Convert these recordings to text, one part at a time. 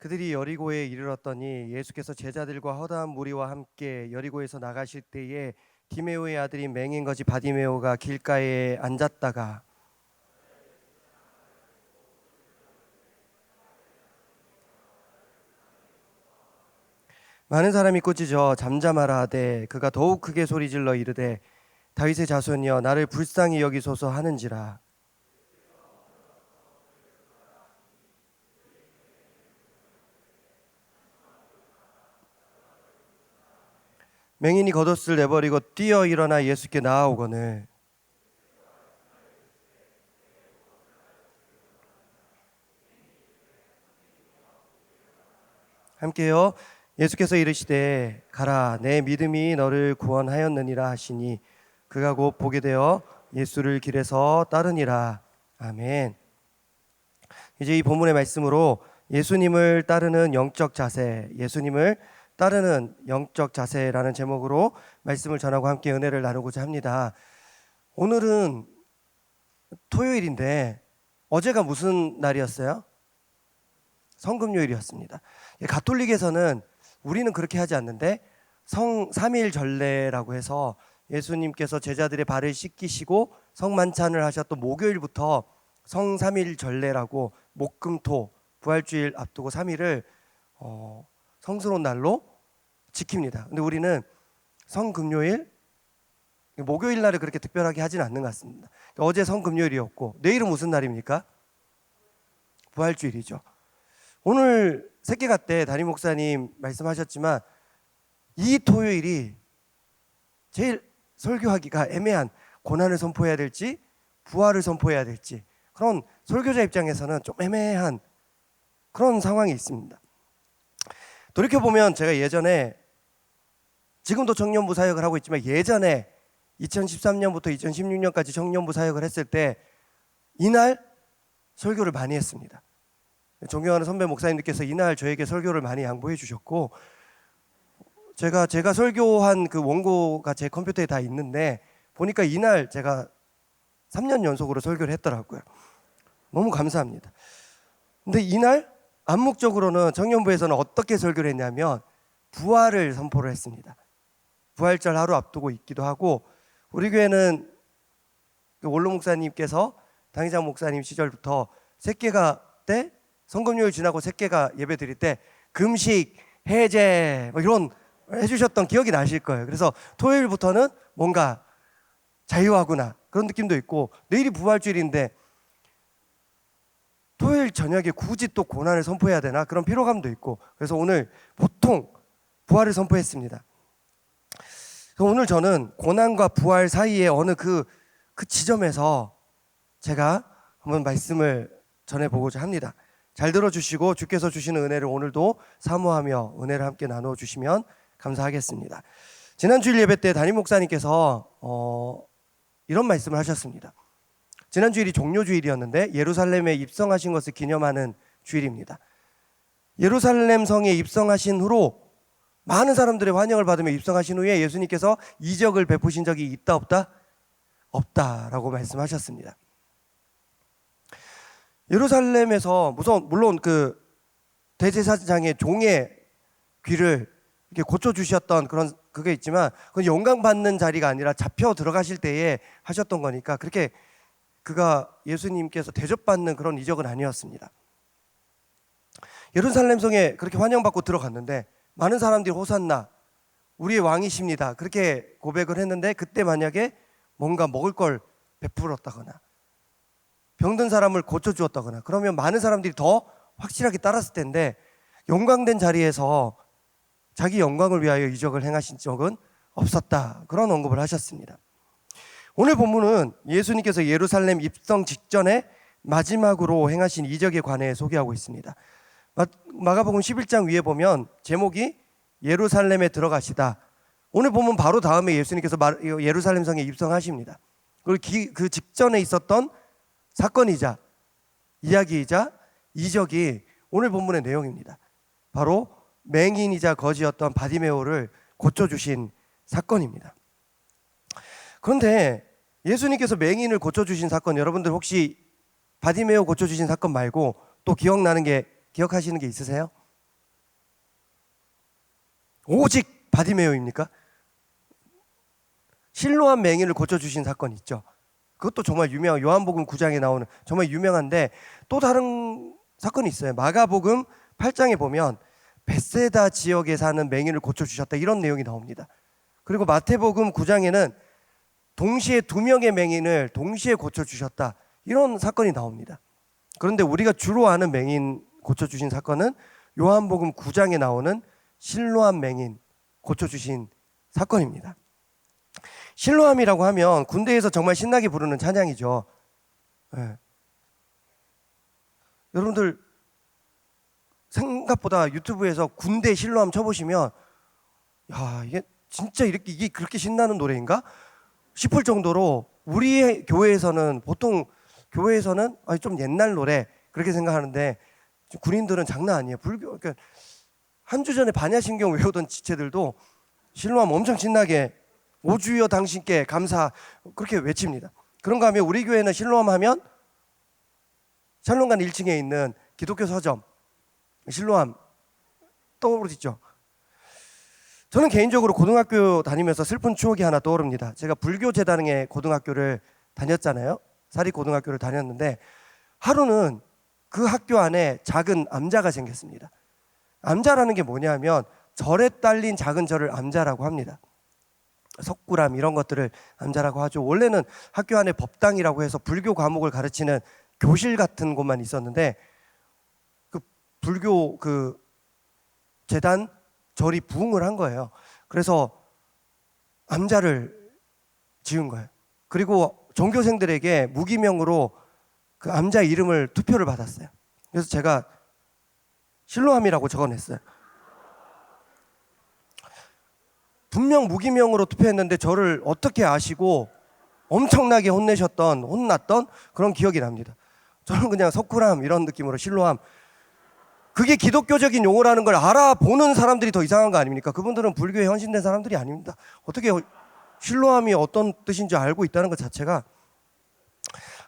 그들이 여리고에 이르렀더니 예수께서 제자들과 허다한 무리와 함께 여리고에서 나가실 때에 디메오의 아들인 맹인 거지 바디메오가 길가에 앉았다가 많은 사람이 꾸짖어 잠잠하라 하되 그가 더욱 크게 소리질러 이르되 다윗의 자손이여 나를 불쌍히 여기소서 하는지라. 맹인이 겉옷을 내버리고 뛰어 일어나 예수께 나아오거늘 함께요. 예수께서 이르시되 가라 내 믿음이 너를 구원하였느니라 하시니 그가 곧 보게 되어 예수를 길에서 따르니라. 아멘. 이제 이 본문의 말씀으로 예수님을 따르는 영적 자세, 예수님을 따르는 영적 자세라는 제목으로 말씀을 전하고 함께 은혜를 나누고자 합니다. 오늘은 토요일인데 어제가 무슨 날이었어요? 성금요일이었습니다. 가톨릭에서는 우리는 그렇게 하지 않는데 성삼일 전례라고 해서 예수님께서 제자들의 발을 씻기시고 성만찬을 하셨던 목요일부터 성삼일 전례라고 목금토 부활주일 앞두고 3일을 성스러운 날로 지킵니다. 근데 우리는 성금요일 목요일 날을 그렇게 특별하게 하지는 않는 것 같습니다. 어제 성금요일이었고 내일은 무슨 날입니까? 부활주일이죠. 오늘 새끼가 때 담임 목사님 말씀하셨지만 이 토요일이 제일 설교하기가 애매한, 고난을 선포해야 될지 부활을 선포해야 될지 그런 설교자 입장에서는 좀 애매한 그런 상황이 있습니다. 돌이켜보면 제가 예전에, 지금도 청년부 사역을 하고 있지만 예전에 2013년부터 2016년까지 청년부 사역을 했을 때 이날 설교를 많이 했습니다. 존경하는 선배 목사님들께서 이날 저에게 설교를 많이 양보해 주셨고, 제가 설교한 그 원고가 제 컴퓨터에 다 있는데 보니까 이날 제가 3년 연속으로 설교를 했더라고요. 너무 감사합니다. 근데 이날 암묵적으로는 청년부에서는 어떻게 설교를 했냐면 부활을 선포를 했습니다. 부활절 하루 앞두고 있기도 하고, 우리 교회는 원로 목사님께서 당회장 목사님 시절부터 새끼가 때 성금요일 지나고 새끼가 예배 드릴 때 금식, 해제 이런 해주셨던 기억이 나실 거예요. 그래서 토요일부터는 뭔가 자유하구나 그런 느낌도 있고, 내일이 부활주일인데 토요일 저녁에 굳이 또 고난을 선포해야 되나 그런 피로감도 있고, 그래서 오늘 보통 부활을 선포했습니다. 오늘 저는 고난과 부활 사이에 어느 그 지점에서 제가 한번 말씀을 전해보고자 합니다. 잘 들어주시고 주께서 주시는 은혜를 오늘도 사모하며 은혜를 함께 나눠주시면 감사하겠습니다. 지난 주일 예배 때 담임 목사님께서 이런 말씀을 하셨습니다. 지난 주일이 종료주일이었는데 예루살렘에 입성하신 것을 기념하는 주일입니다. 예루살렘 성에 입성하신 후로 많은 사람들의 환영을 받으며 입성하신 후에 예수님께서 이적을 베푸신 적이 있다 없다? 없다라고 말씀하셨습니다. 예루살렘에서 물론 그 대제사장의 종의 귀를 이렇게 고쳐주셨던 그런 그게 있지만 그건 영광 받는 자리가 아니라 잡혀 들어가실 때에 하셨던 거니까 그렇게 그가 예수님께서 대접받는 그런 이적은 아니었습니다. 예루살렘 성에 그렇게 환영받고 들어갔는데 많은 사람들이 호산나 우리의 왕이십니다 그렇게 고백을 했는데, 그때 만약에 뭔가 먹을 걸 베풀었다거나 병든 사람을 고쳐주었다거나 그러면 많은 사람들이 더 확실하게 따랐을 텐데, 영광된 자리에서 자기 영광을 위하여 이적을 행하신 적은 없었다, 그런 언급을 하셨습니다. 오늘 본문은 예수님께서 예루살렘 입성 직전에 마지막으로 행하신 이적에 관해 소개하고 있습니다. 마가복음 11장 위에 보면 제목이 예루살렘에 들어가시다. 오늘 보면 바로 다음에 예수님께서 예루살렘 성에 입성하십니다. 그리고 그 직전에 있었던 사건이자 이야기이자 이적이 오늘 본문의 내용입니다. 바로 맹인이자 거지였던 바디메오를 고쳐주신 사건입니다. 그런데 예수님께서 맹인을 고쳐주신 사건, 여러분들 혹시 바디메오 고쳐주신 사건 말고 또 기억하시는 게 있으세요? 오직 바디메오입니까? 실로암 맹인을 고쳐주신 사건이 있죠. 그것도 정말 유명한, 요한복음 9장에 나오는 정말 유명한데, 또 다른 사건이 있어요. 마가복음 8장에 보면 벳세다 지역에 사는 맹인을 고쳐주셨다, 이런 내용이 나옵니다. 그리고 마태복음 9장에는 동시에 2명의 맹인을 동시에 고쳐주셨다, 이런 사건이 나옵니다. 그런데 우리가 주로 아는 맹인 고쳐주신 사건은 요한복음 9장에 나오는 실로암 맹인 고쳐주신 사건입니다. 실로암이라고 하면 군대에서 정말 신나게 부르는 찬양이죠. 네. 여러분들 생각보다 유튜브에서 군대 실로암 쳐보시면, 야, 이게 진짜 이게 그렇게 신나는 노래인가 싶을 정도로, 우리 교회에서는 보통 교회에서는 좀 옛날 노래 그렇게 생각하는데, 군인들은 장난 아니에요. 그러니까 한 주 전에 반야신경 외우던 지체들도 실로암 엄청 신나게 오주여 당신께 감사 그렇게 외칩니다. 그런가 하면 우리 교회는 실로암 하면 샬롬관 1층에 있는 기독교 서점 실로암 떠오르죠. 저는 개인적으로 고등학교 다니면서 슬픈 추억이 하나 떠오릅니다. 제가 불교재단의 고등학교를 다녔잖아요. 사립고등학교를 다녔는데, 하루는 그 학교 안에 작은 암자가 생겼습니다. 암자라는 게 뭐냐면 절에 딸린 작은 절을 암자라고 합니다. 석굴암 이런 것들을 암자라고 하죠. 원래는 학교 안에 법당이라고 해서 불교 과목을 가르치는 교실 같은 곳만 있었는데, 그 불교 그 재단 절이 부흥을 한 거예요. 그래서 암자를 지은 거예요. 그리고 전교생들에게 무기명으로 그 암자 이름을 투표를 받았어요. 그래서 제가 실로암이라고 적어냈어요. 분명 무기명으로 투표했는데 저를 어떻게 아시고 엄청나게 혼났던 그런 기억이 납니다. 저는 그냥 석굴암 이런 느낌으로 실로암, 그게 기독교적인 용어라는 걸 알아보는 사람들이 더 이상한 거 아닙니까? 그분들은 불교에 헌신된 사람들이 아닙니다. 어떻게 실로암이 어떤 뜻인지 알고 있다는 것 자체가.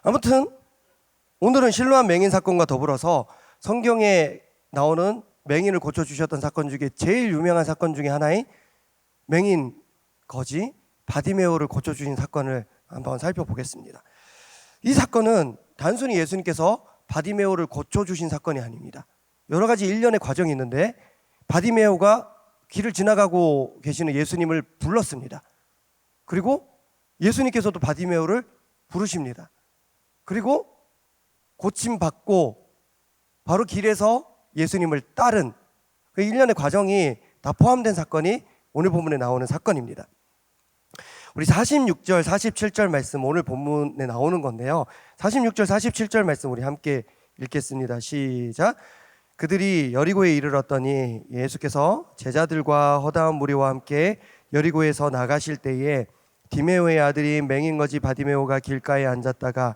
아무튼 오늘은 실로암 맹인 사건과 더불어서 성경에 나오는 맹인을 고쳐주셨던 사건 중에 제일 유명한 사건 중에 하나인 맹인 거지 바디메오를 고쳐주신 사건을 한번 살펴보겠습니다. 이 사건은 단순히 예수님께서 바디메오를 고쳐주신 사건이 아닙니다. 여러 가지 일련의 과정이 있는데, 바디메오가 길을 지나가고 계시는 예수님을 불렀습니다. 그리고 예수님께서도 바디메오를 부르십니다. 그리고 고침받고 바로 길에서 예수님을 따른 그 일련의 과정이 다 포함된 사건이 오늘 본문에 나오는 사건입니다. 우리 46절, 47절 말씀 오늘 본문에 나오는 건데요. 46절, 47절 말씀 우리 함께 읽겠습니다. 시작. 그들이 여리고에 이르렀더니 예수께서 제자들과 허다한 무리와 함께 여리고에서 나가실 때에 디메오의 아들인 맹인거지 바디메오가 길가에 앉았다가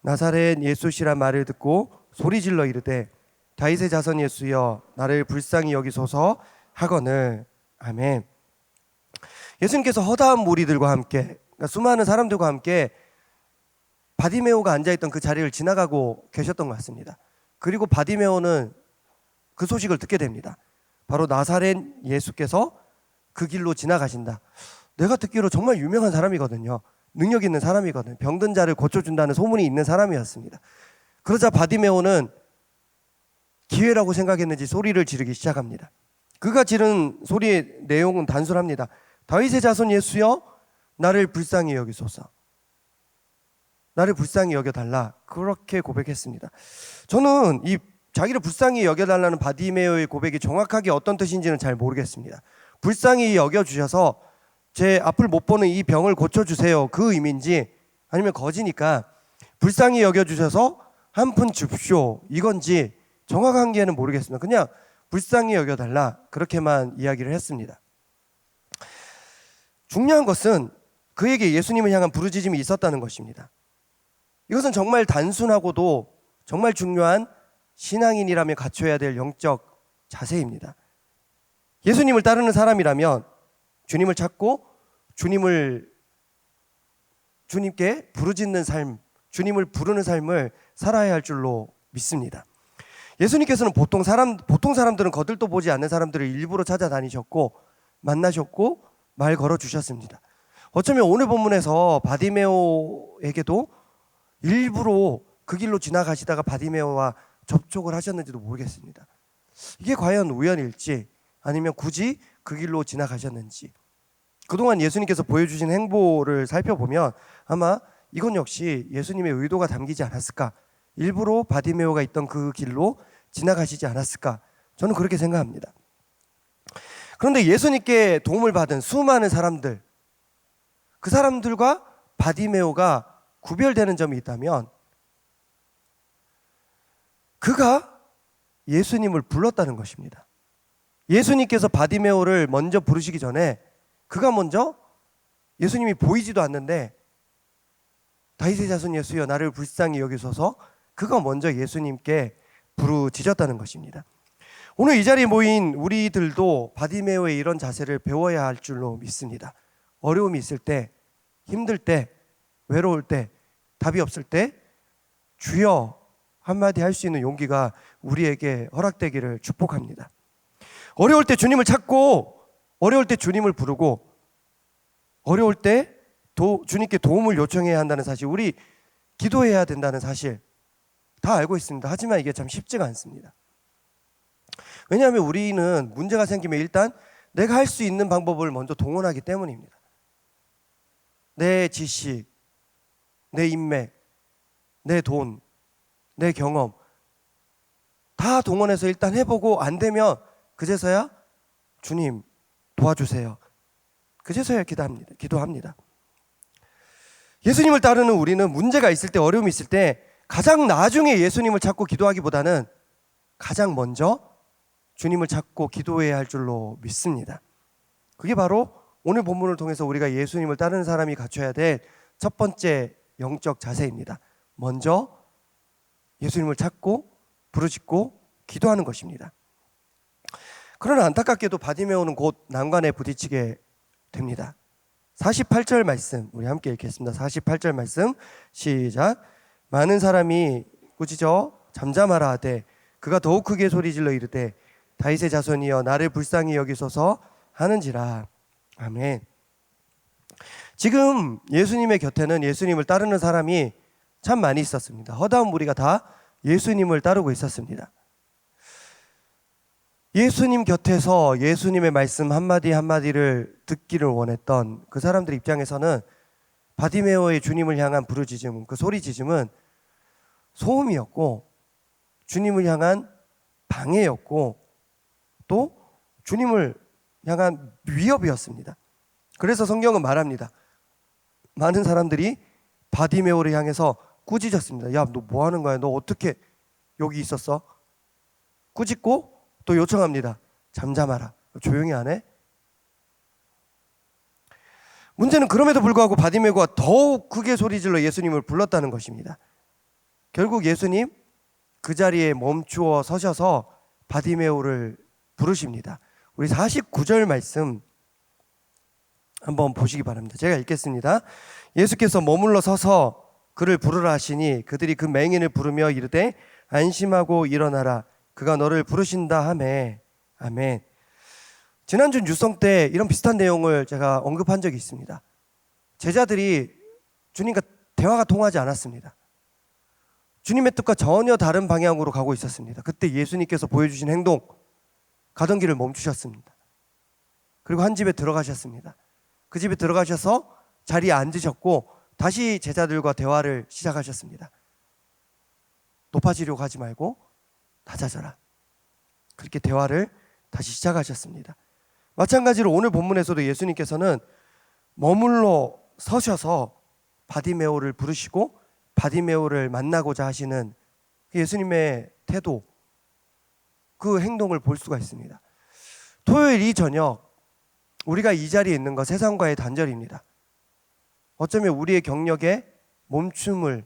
나사렛 예수시라 말을 듣고 소리질러 이르되 다윗의 자손 예수여 나를 불쌍히 여기소서 하거늘. 아멘. 예수님께서 허다한 무리들과 함께, 그러니까 수많은 사람들과 함께 바디메오가 앉아있던 그 자리를 지나가고 계셨던 것 같습니다. 그리고 바디메오는 그 소식을 듣게 됩니다. 바로 나사렛 예수께서 그 길로 지나가신다. 내가 듣기로 정말 유명한 사람이거든요. 능력 있는 사람이거든요. 병든 자를 고쳐준다는 소문이 있는 사람이었습니다. 그러자 바디메오는 기회라고 생각했는지 소리를 지르기 시작합니다. 그가 지른 소리의 내용은 단순합니다. 다윗의 자손 예수여 나를 불쌍히 여기소서. 나를 불쌍히 여겨달라. 그렇게 고백했습니다. 저는 이 자기를 불쌍히 여겨달라는 바디메오의 고백이 정확하게 어떤 뜻인지는 잘 모르겠습니다. 불쌍히 여겨주셔서 제 앞을 못 보는 이 병을 고쳐주세요, 그 의미인지, 아니면 거지니까 불쌍히 여겨주셔서 한 푼 줍쇼 이건지 정확한 게는 모르겠습니다. 그냥 불쌍히 여겨달라 그렇게만 이야기를 했습니다. 중요한 것은 그에게 예수님을 향한 부르짖음이 있었다는 것입니다. 이것은 정말 단순하고도 정말 중요한 신앙인이라면 갖춰야 될 영적 자세입니다. 예수님을 따르는 사람이라면 주님을 찾고 주님께 부르짖는 삶, 주님을 부르는 삶을 살아야 할 줄로 믿습니다. 예수님께서는 보통 사람들은 거들떠 보지 않는 사람들을 일부러 찾아다니셨고, 만나셨고 말 걸어주셨습니다. 어쩌면 오늘 본문에서 바디메오에게도 일부러 그 길로 지나가시다가 바디메오와 접촉을 하셨는지도 모르겠습니다. 이게 과연 우연일지 아니면 굳이 그 길로 지나가셨는지, 그동안 예수님께서 보여주신 행보를 살펴보면 아마 이건 역시 예수님의 의도가 담기지 않았을까, 일부러 바디메오가 있던 그 길로 지나가시지 않았을까, 저는 그렇게 생각합니다. 그런데 예수님께 도움을 받은 수많은 사람들, 그 사람들과 바디메오가 구별되는 점이 있다면 그가 예수님을 불렀다는 것입니다. 예수님께서 바디메오를 먼저 부르시기 전에 그가 먼저, 예수님이 보이지도 않는데 다윗의 자손 예수여 나를 불쌍히 여기소서, 그가 먼저 예수님께 부르짖었다는 것입니다. 오늘 이 자리에 모인 우리들도 바디메오의 이런 자세를 배워야 할 줄로 믿습니다. 어려움이 있을 때, 힘들 때, 외로울 때, 답이 없을 때 주여 한마디 할 수 있는 용기가 우리에게 허락되기를 축복합니다. 어려울 때 주님을 찾고, 어려울 때 주님을 부르고, 어려울 때 주님께 도움을 요청해야 한다는 사실, 우리 기도해야 된다는 사실 다 알고 있습니다. 하지만 이게 참 쉽지가 않습니다. 왜냐하면 우리는 문제가 생기면 일단 내가 할 수 있는 방법을 먼저 동원하기 때문입니다. 내 지식, 내 인맥, 내 돈, 내 경험 다 동원해서 일단 해보고 안 되면 그제서야 주님 도와주세요, 그제서야 기도합니다. 예수님을 따르는 우리는 문제가 있을 때, 어려움이 있을 때 가장 나중에 예수님을 찾고 기도하기보다는 가장 먼저 주님을 찾고 기도해야 할 줄로 믿습니다. 그게 바로 오늘 본문을 통해서 우리가 예수님을 따르는 사람이 갖춰야 될 첫 번째 영적 자세입니다. 먼저 예수님을 찾고 부르짖고 기도하는 것입니다. 그러나 안타깝게도 바디메오는 곧 난관에 부딪히게 됩니다. 48절 말씀 우리 함께 읽겠습니다. 48절 말씀 시작. 많은 사람이 꾸짖어 잠잠하라 하되 그가 더욱 크게 소리질러 이르되 다윗의 자손이여 나를 불쌍히 여기소서 하는지라. 아멘. 지금 예수님의 곁에는 예수님을 따르는 사람이 참 많이 있었습니다. 허다한 무리가 다 예수님을 따르고 있었습니다. 예수님 곁에서 예수님의 말씀 한마디 한마디를 듣기를 원했던 그 사람들 입장에서는 바디메오의 주님을 향한 부르짖음, 그 소리짖음은 소음이었고 주님을 향한 방해였고 또 주님을 향한 위협이었습니다. 그래서 성경은 말합니다. 많은 사람들이 바디메오를 향해서 꾸짖었습니다. 야, 너 뭐 하는 거야? 너 어떻게 여기 있었어? 꾸짖고 또 요청합니다. 잠잠하라. 조용히 안 해? 문제는 그럼에도 불구하고 바디메오가 더욱 크게 소리질러 예수님을 불렀다는 것입니다. 결국 예수님 그 자리에 멈추어 서셔서 바디메오를 부르십니다. 우리 49절 말씀 한번 보시기 바랍니다. 제가 읽겠습니다. 예수께서 머물러 서서 그를 부르라 하시니 그들이 그 맹인을 부르며 이르되 안심하고 일어나라 그가 너를 부르신다 하매. 아멘. 지난주 뉴성 때 이런 비슷한 내용을 제가 언급한 적이 있습니다. 제자들이 주님과 대화가 통하지 않았습니다. 주님의 뜻과 전혀 다른 방향으로 가고 있었습니다. 그때 예수님께서 보여주신 행동, 가던 길을 멈추셨습니다. 그리고 한 집에 들어가셨습니다. 그 집에 들어가셔서 자리에 앉으셨고 다시 제자들과 대화를 시작하셨습니다. 높아지려고 하지 말고 낮아져라. 그렇게 대화를 다시 시작하셨습니다. 마찬가지로 오늘 본문에서도 예수님께서는 머물러 서셔서 바디메오를 부르시고 바디메오를 만나고자 하시는 예수님의 태도, 그 행동을 볼 수가 있습니다. 토요일 이 저녁 우리가 이 자리에 있는 것 세상과의 단절입니다. 어쩌면 우리의 경력에 멈춤을,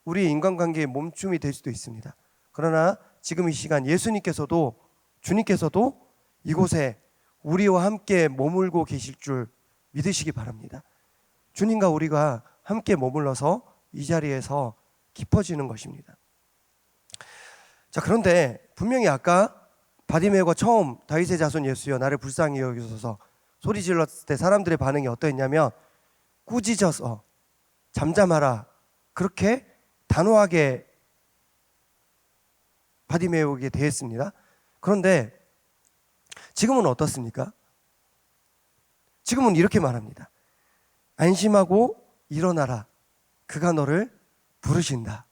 우리의 인간관계에 멈춤이 될 수도 있습니다. 그러나 지금 이 시간 예수님께서도, 주님께서도 이곳에 우리와 함께 머물고 계실 줄 믿으시기 바랍니다. 주님과 우리가 함께 머물러서 이 자리에서 깊어지는 것입니다. 자, 그런데 분명히 아까 바디메오가 처음 다윗의 자손 예수여 나를 불쌍히 여기소서 소리 질렀을 때 사람들의 반응이 어떠했냐면 꾸짖어서 잠잠하라 그렇게 단호하게 바디메오에게 대했습니다. 그런데 지금은 어떻습니까? 지금은 이렇게 말합니다. 안심하고 일어나라. 그가 너를 부르신다.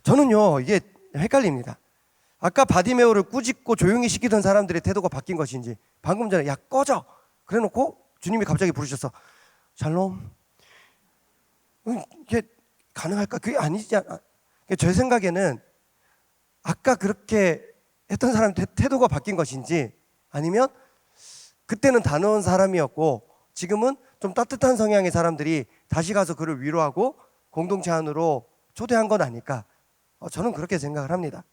저는요 이게 헷갈립니다. 아까 바디메오를 꾸짖고 조용히 시키던 사람들의 태도가 바뀐 것인지 방금 전에 야 꺼져 그래놓고 주님이 갑자기 부르셔서 샬롬 이게 가능할까? 그게 아니지 않아? 제 생각에는 아까 그렇게 했던 사람 태도가 바뀐 것인지 아니면 그때는 단호한 사람이었고 지금은 좀 따뜻한 성향의 사람들이 다시 가서 그를 위로하고 공동체 안으로 초대한 건 아닐까? 저는 그렇게 생각을 합니다.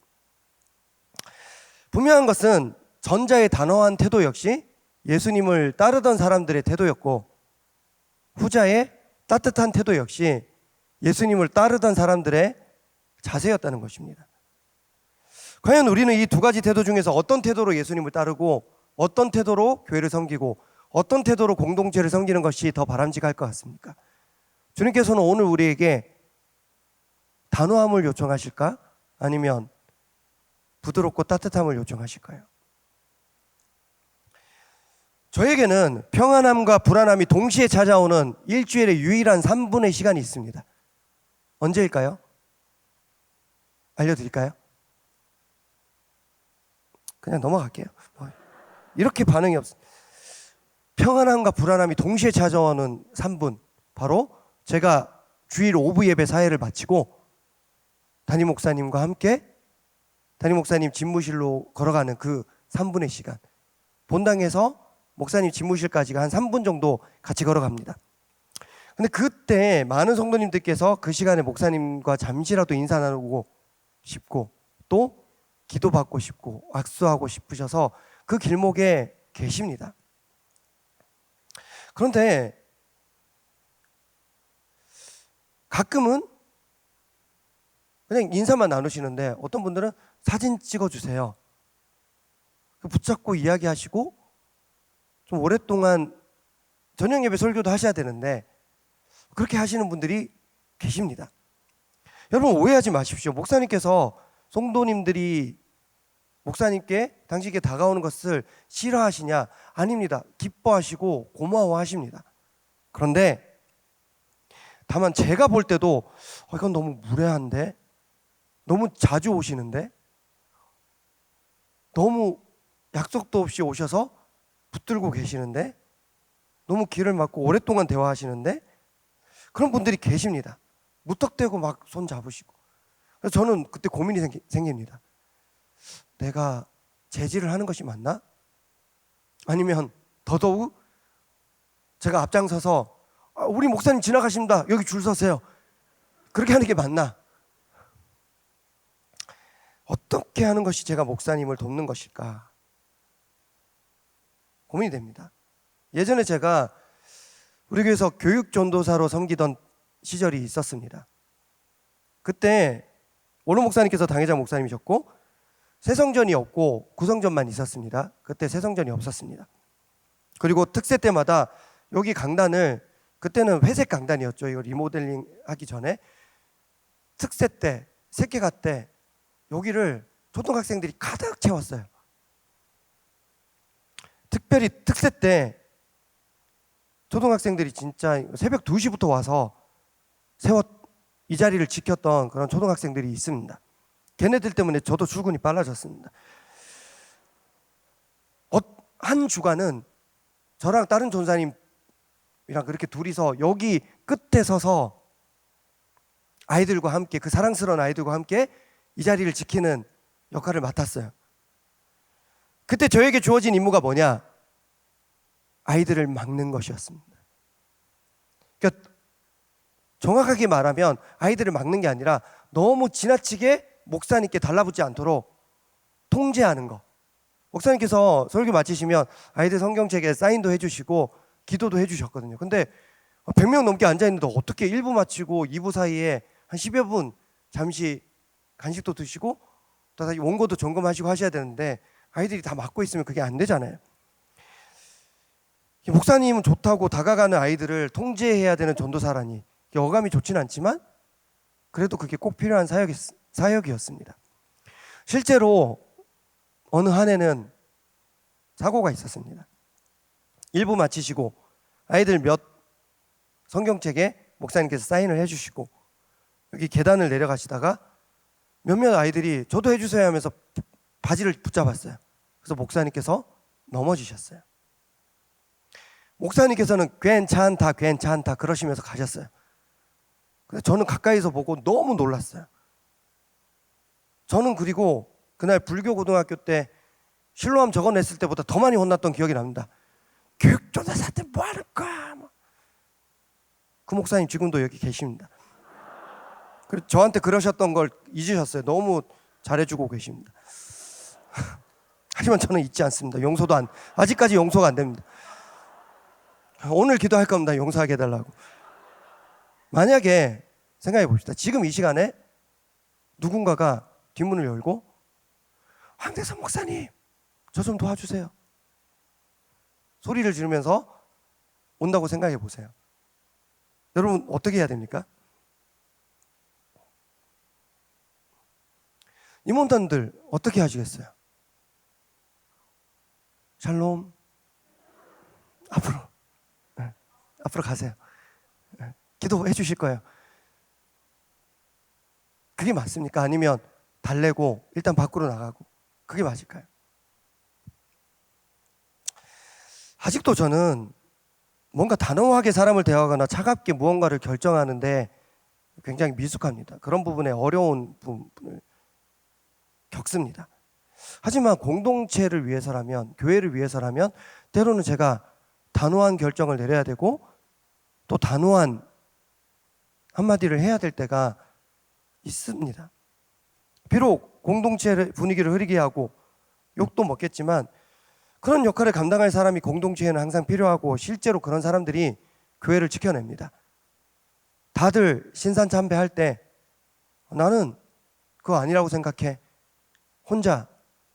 분명한 것은 전자의 단호한 태도 역시 예수님을 따르던 사람들의 태도였고 후자의 따뜻한 태도 역시 예수님을 따르던 사람들의 자세였다는 것입니다. 과연 우리는 이 두 가지 태도 중에서 어떤 태도로 예수님을 따르고 어떤 태도로 교회를 섬기고 어떤 태도로 공동체를 섬기는 것이 더 바람직할 것 같습니까? 주님께서는 오늘 우리에게 단호함을 요청하실까? 아니면 부드럽고 따뜻함을 요청하실까요? 저에게는 평안함과 불안함이 동시에 찾아오는 일주일의 유일한 3분의 시간이 있습니다. 언제일까요? 알려드릴까요? 그냥 넘어갈게요. 이렇게 반응이 평안함과 불안함이 동시에 찾아오는 3분, 바로 제가 주일 오후 예배 사회를 마치고 담임 목사님과 함께 담임 목사님 집무실로 걸어가는 그 3분의 시간, 본당에서 목사님 집무실까지가 한 3분 정도 같이 걸어갑니다. 근데 그때 많은 성도님들께서 그 시간에 목사님과 잠시라도 인사 나누고 싶고 또 기도받고 싶고 악수하고 싶으셔서 그 길목에 계십니다. 그런데 가끔은 그냥 인사만 나누시는데 어떤 분들은 사진 찍어주세요. 붙잡고 이야기하시고 좀 오랫동안 저녁 예배 설교도 하셔야 되는데 그렇게 하시는 분들이 계십니다. 여러분 오해하지 마십시오. 목사님께서 성도님들이 목사님께 당신께 다가오는 것을 싫어하시냐? 아닙니다. 기뻐하시고 고마워하십니다. 그런데 다만 제가 볼 때도 이건 너무 무례한데? 너무 자주 오시는데? 너무 약속도 없이 오셔서 붙들고 계시는데? 너무 길을 막고 오랫동안 대화하시는데? 그런 분들이 계십니다. 무턱대고 막 손 잡으시고. 그래서 저는 그때 고민이 생깁니다. 내가 제지를 하는 것이 맞나? 아니면 더더욱 제가 앞장서서 우리 목사님 지나가십니다. 여기 줄 서세요. 그렇게 하는 게 맞나? 어떻게 하는 것이 제가 목사님을 돕는 것일까? 고민이 됩니다. 예전에 제가 우리 교회에서 교육전도사로 섬기던 시절이 있었습니다. 그때 원로 목사님께서 당회장 목사님이셨고 새성전이 없고 구성전만 있었습니다. 그때 새성전이 없었습니다. 그리고 특세 때마다 여기 강단을, 그때는 회색 강단이었죠. 이거 리모델링 하기 전에 특세 때, 새끼가 때 여기를 초등학생들이 가득 채웠어요. 특별히 특세 때 초등학생들이 진짜 새벽 2시부터 와서 이 자리를 지켰던 그런 초등학생들이 있습니다. 걔네들 때문에 저도 출근이 빨라졌습니다. 한 주간은 저랑 다른 전사님이랑 그렇게 둘이서 여기 끝에 서서 아이들과 함께, 그 사랑스러운 아이들과 함께 이 자리를 지키는 역할을 맡았어요. 그때 저에게 주어진 임무가 뭐냐? 아이들을 막는 것이었습니다. 그러니까 정확하게 말하면 아이들을 막는 게 아니라 너무 지나치게 목사님께 달라붙지 않도록 통제하는 거. 목사님께서 설교 마치시면 아이들 성경책에 사인도 해주시고 기도도 해주셨거든요. 근데 100명 넘게 앉아있는데 어떻게 1부 마치고 2부 사이에 한 10여 분 잠시 간식도 드시고 또 원고도 점검하시고 하셔야 되는데 아이들이 다 맡고 있으면 그게 안 되잖아요. 목사님은 좋다고 다가가는 아이들을 통제해야 되는 전도사라니 어감이 좋지는 않지만 그래도 그게 꼭 필요한 사역이었습니다. 실제로 어느 한 해는 사고가 있었습니다. 일부 마치시고 아이들 몇 성경책에 목사님께서 사인을 해주시고 여기 계단을 내려가시다가 몇몇 아이들이 저도 해주세요 하면서 바지를 붙잡았어요. 그래서 목사님께서 넘어지셨어요. 목사님께서는 괜찮다 괜찮다 그러시면서 가셨어요. 그래서 저는 가까이서 보고 너무 놀랐어요. 저는 그리고 그날 불교고등학교 때 실로암 적어냈을 때보다 더 많이 혼났던 기억이 납니다. 교육조사사한테 뭐 하는 거야. 그 목사님 지금도 여기 계십니다. 그리고 저한테 그러셨던 걸 잊으셨어요. 너무 잘해주고 계십니다. 하지만 저는 잊지 않습니다. 아직까지 용서가 안 됩니다. 오늘 기도할 겁니다. 용서하게 해달라고. 만약에 생각해 봅시다. 지금 이 시간에 누군가가 뒷문을 열고 황대선 목사님 저 좀 도와주세요 소리를 지르면서 온다고 생각해 보세요. 여러분 어떻게 해야 됩니까? 임원단들 어떻게 하시겠어요? 샬롬 앞으로 가세요. 기도해 주실 거예요. 그게 맞습니까? 아니면 달래고 일단 밖으로 나가고 그게 맞을까요? 아직도 저는 뭔가 단호하게 사람을 대하거나 차갑게 무언가를 결정하는데 굉장히 미숙합니다. 그런 부분에 어려운 부분을 겪습니다. 하지만 공동체를 위해서라면, 교회를 위해서라면 때로는 제가 단호한 결정을 내려야 되고 또 단호한 한마디를 해야 될 때가 있습니다. 비록 공동체의 분위기를 흐리게 하고 욕도 먹겠지만 그런 역할을 감당할 사람이 공동체에는 항상 필요하고 실제로 그런 사람들이 교회를 지켜냅니다. 다들 신산참배할 때 나는 그거 아니라고 생각해. 혼자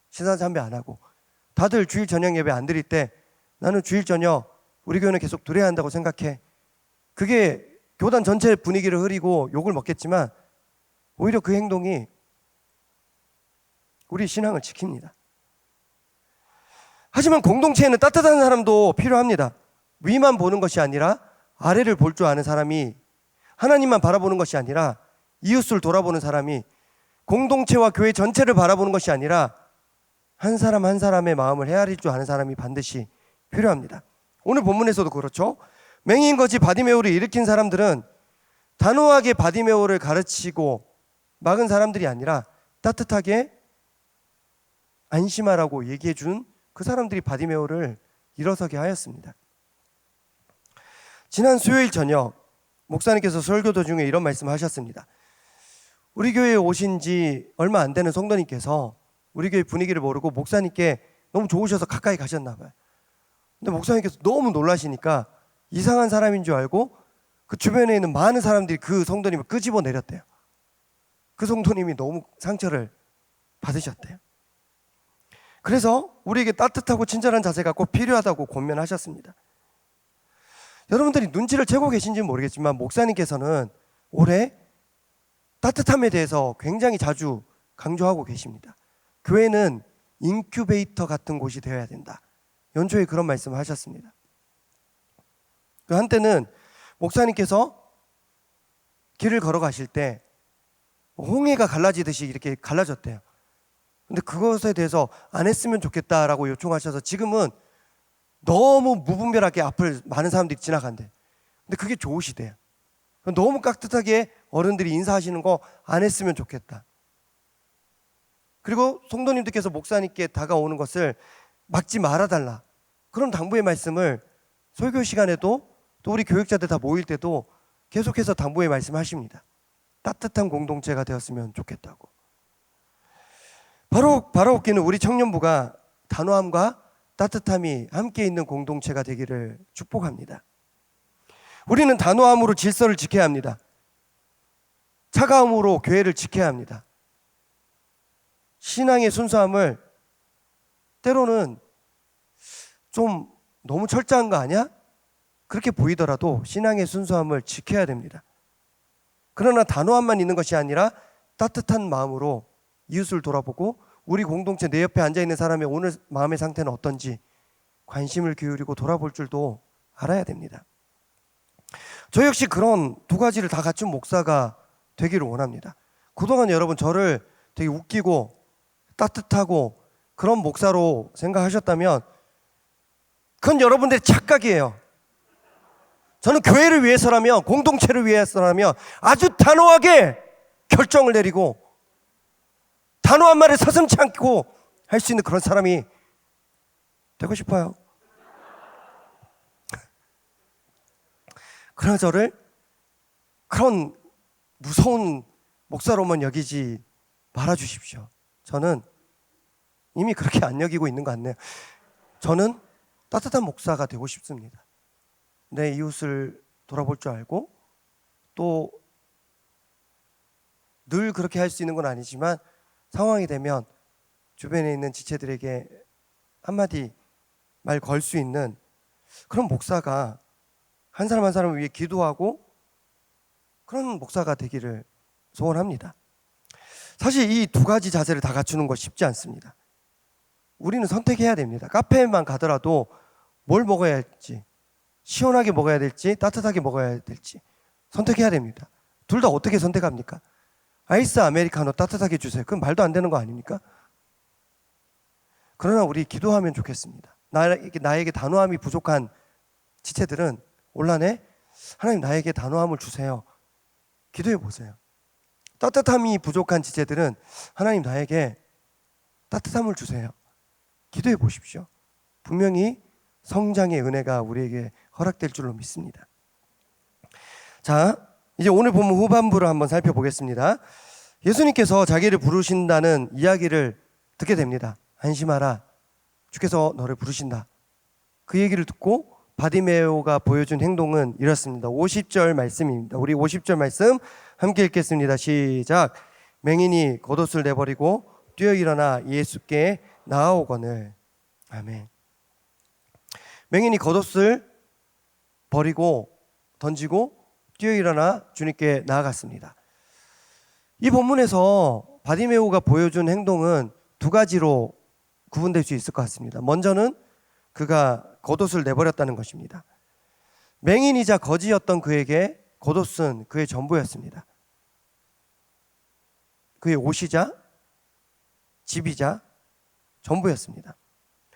신산참배 안 하고 다들 주일 저녁 예배 안 드릴 때 나는 주일 저녁 우리 교회는 계속 드려야 한다고 생각해. 그게 교단 전체 분위기를 흐리고 욕을 먹겠지만 오히려 그 행동이 우리 신앙을 지킵니다. 하지만 공동체에는 따뜻한 사람도 필요합니다. 위만 보는 것이 아니라 아래를 볼 줄 아는 사람이, 하나님만 바라보는 것이 아니라 이웃을 돌아보는 사람이, 공동체와 교회 전체를 바라보는 것이 아니라 한 사람 한 사람의 마음을 헤아릴 줄 아는 사람이 반드시 필요합니다. 오늘 본문에서도 그렇죠. 맹인 거지 바디메오를 일으킨 사람들은 단호하게 바디메오를 가르치고 막은 사람들이 아니라 따뜻하게 안심하라고 얘기해 준 그 사람들이 바디메오를 일어서게 하였습니다. 지난 수요일 저녁 목사님께서 설교 도중에 이런 말씀을 하셨습니다. 우리 교회에 오신 지 얼마 안 되는 성도님께서 우리 교회 분위기를 모르고 목사님께 너무 좋으셔서 가까이 가셨나 봐요. 근데 목사님께서 너무 놀라시니까 이상한 사람인 줄 알고 그 주변에 있는 많은 사람들이 그 성도님을 끄집어 내렸대요. 그 성도님이 너무 상처를 받으셨대요. 그래서 우리에게 따뜻하고 친절한 자세가 꼭 필요하다고 권면하셨습니다. 여러분들이 눈치를 채고 계신지는 모르겠지만 목사님께서는 올해 따뜻함에 대해서 굉장히 자주 강조하고 계십니다. 교회는 인큐베이터 같은 곳이 되어야 된다. 연초에 그런 말씀을 하셨습니다. 그 한때는 목사님께서 길을 걸어가실 때 홍해가 갈라지듯이 이렇게 갈라졌대요. 근데 그것에 대해서 안 했으면 좋겠다라고 요청하셔서 지금은 너무 무분별하게 앞을 많은 사람들이 지나간대. 근데 그게 좋으시대요. 너무 깍듯하게 어른들이 인사하시는 거 안 했으면 좋겠다. 그리고 성도님들께서 목사님께 다가오는 것을 막지 말아달라. 그런 당부의 말씀을 설교 시간에도 또 우리 교육자들 다 모일 때도 계속해서 당부의 말씀하십니다. 따뜻한 공동체가 되었으면 좋겠다고. 바로 웃기는 우리 청년부가 단호함과 따뜻함이 함께 있는 공동체가 되기를 축복합니다. 우리는 단호함으로 질서를 지켜야 합니다. 차가움으로 교회를 지켜야 합니다. 신앙의 순수함을 때로는 좀 너무 철저한 거 아니야? 그렇게 보이더라도 신앙의 순수함을 지켜야 됩니다. 그러나 단호함만 있는 것이 아니라 따뜻한 마음으로 이웃을 돌아보고 우리 공동체 내 옆에 앉아있는 사람의 오늘 마음의 상태는 어떤지 관심을 기울이고 돌아볼 줄도 알아야 됩니다. 저 역시 그런 두 가지를 다 갖춘 목사가 되기를 원합니다. 그동안 여러분 저를 되게 웃기고 따뜻하고 그런 목사로 생각하셨다면 그건 여러분들의 착각이에요. 저는 교회를 위해서라면, 공동체를 위해서라면 아주 단호하게 결정을 내리고 단호한 말을 서슴지 않고 할 수 있는 그런 사람이 되고 싶어요. 그러나 저를 그런 무서운 목사로만 여기지 말아주십시오. 저는 이미 그렇게 안 여기고 있는 것 같네요. 저는 따뜻한 목사가 되고 싶습니다. 내 이웃을 돌아볼 줄 알고 또 늘 그렇게 할 수 있는 건 아니지만 상황이 되면 주변에 있는 지체들에게 한마디 말 걸 수 있는 그런 목사가 한 사람 한 사람을 위해 기도하고 그런 목사가 되기를 소원합니다. 사실 이 두 가지 자세를 다 갖추는 거 쉽지 않습니다. 우리는 선택해야 됩니다. 카페에만 가더라도 뭘 먹어야 할지, 시원하게 먹어야 될지 따뜻하게 먹어야 될지 선택해야 됩니다. 둘 다 어떻게 선택합니까? 아이스 아메리카노 따뜻하게 주세요. 그건 말도 안 되는 거 아닙니까? 그러나 우리 기도하면 좋겠습니다. 나에게 단호함이 부족한 지체들은 올한해 하나님 나에게 단호함을 주세요. 기도해 보세요. 따뜻함이 부족한 지체들은 하나님 나에게 따뜻함을 주세요. 기도해 보십시오. 분명히 성장의 은혜가 우리에게 허락될 줄로 믿습니다. 자, 이제 오늘 본문 후반부를 한번 살펴보겠습니다. 예수님께서 자기를 부르신다는 이야기를 듣게 됩니다. 안심하라, 주께서 너를 부르신다. 그 얘기를 듣고 바디메오가 보여준 행동은 이렇습니다. 50절 말씀입니다. 우리 50절 말씀 함께 읽겠습니다. 시작. 맹인이 겉옷을 내버리고 뛰어 일어나 예수께 나아오거늘. 아멘. 맹인이 겉옷을 버리고 던지고 뛰어 일어나 주님께 나아갔습니다. 이 본문에서 바디메오가 보여준 행동은 두 가지로 구분될 수 있을 것 같습니다. 먼저는 그가 겉옷을 내버렸다는 것입니다. 맹인이자 거지였던 그에게 겉옷은 그의 전부였습니다. 그의 옷이자 집이자 전부였습니다.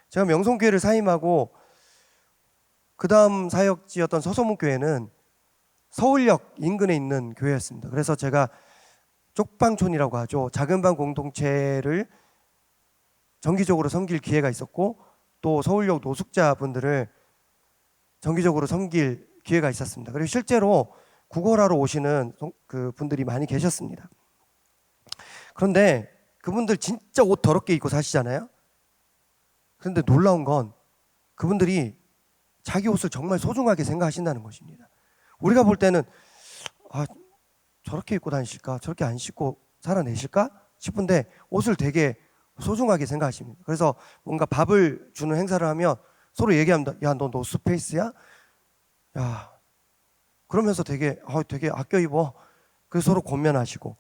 제가 명성교회를 사임하고 그 다음 사역지였던 서소문교회는 서울역 인근에 있는 교회였습니다. 그래서 제가 쪽방촌이라고 하죠. 작은 방 공동체를 정기적으로 섬길 기회가 있었고 또 서울역 노숙자분들을 정기적으로 섬길 기회가 있었습니다. 그리고 실제로 구걸하러 오시는 그 분들이 많이 계셨습니다. 그런데 그분들 진짜 옷 더럽게 입고 사시잖아요. 그런데 놀라운 건 그분들이 자기 옷을 정말 소중하게 생각하신다는 것입니다. 우리가 볼 때는 저렇게 입고 다니실까? 저렇게 안 씻고 살아내실까? 싶은데 옷을 되게 소중하게 생각하십니다. 그래서 뭔가 밥을 주는 행사를 하면 서로 얘기합니다. 야, 너 노스페이스야? 야, 그러면서 되게 아껴 입어. 그래서 서로 권면하시고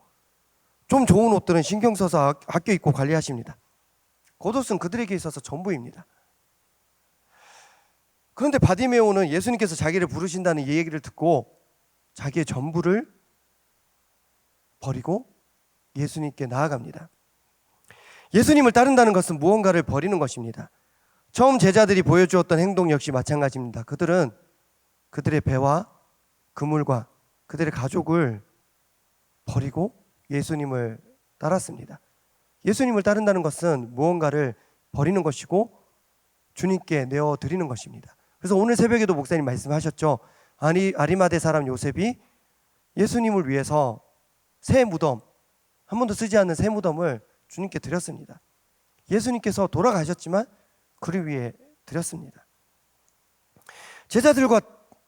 좀 좋은 옷들은 신경 써서 아껴 입고 관리하십니다. 겉옷은 그들에게 있어서 전부입니다. 그런데 바디메오는 예수님께서 자기를 부르신다는 이 얘기를 듣고 자기의 전부를 버리고 예수님께 나아갑니다. 예수님을 따른다는 것은 무언가를 버리는 것입니다. 처음 제자들이 보여주었던 행동 역시 마찬가지입니다. 그들은 그들의 배와 그물과 그들의 가족을 버리고 예수님을 따랐습니다. 예수님을 따른다는 것은 무언가를 버리는 것이고 주님께 내어드리는 것입니다. 그래서 오늘 새벽에도 목사님 말씀하셨죠. 아리마대 사람 요셉이 예수님을 위해서 새 무덤, 한 번도 쓰지 않는 새 무덤을 주님께 드렸습니다. 예수님께서 돌아가셨지만 그를 위해 드렸습니다. 제자들과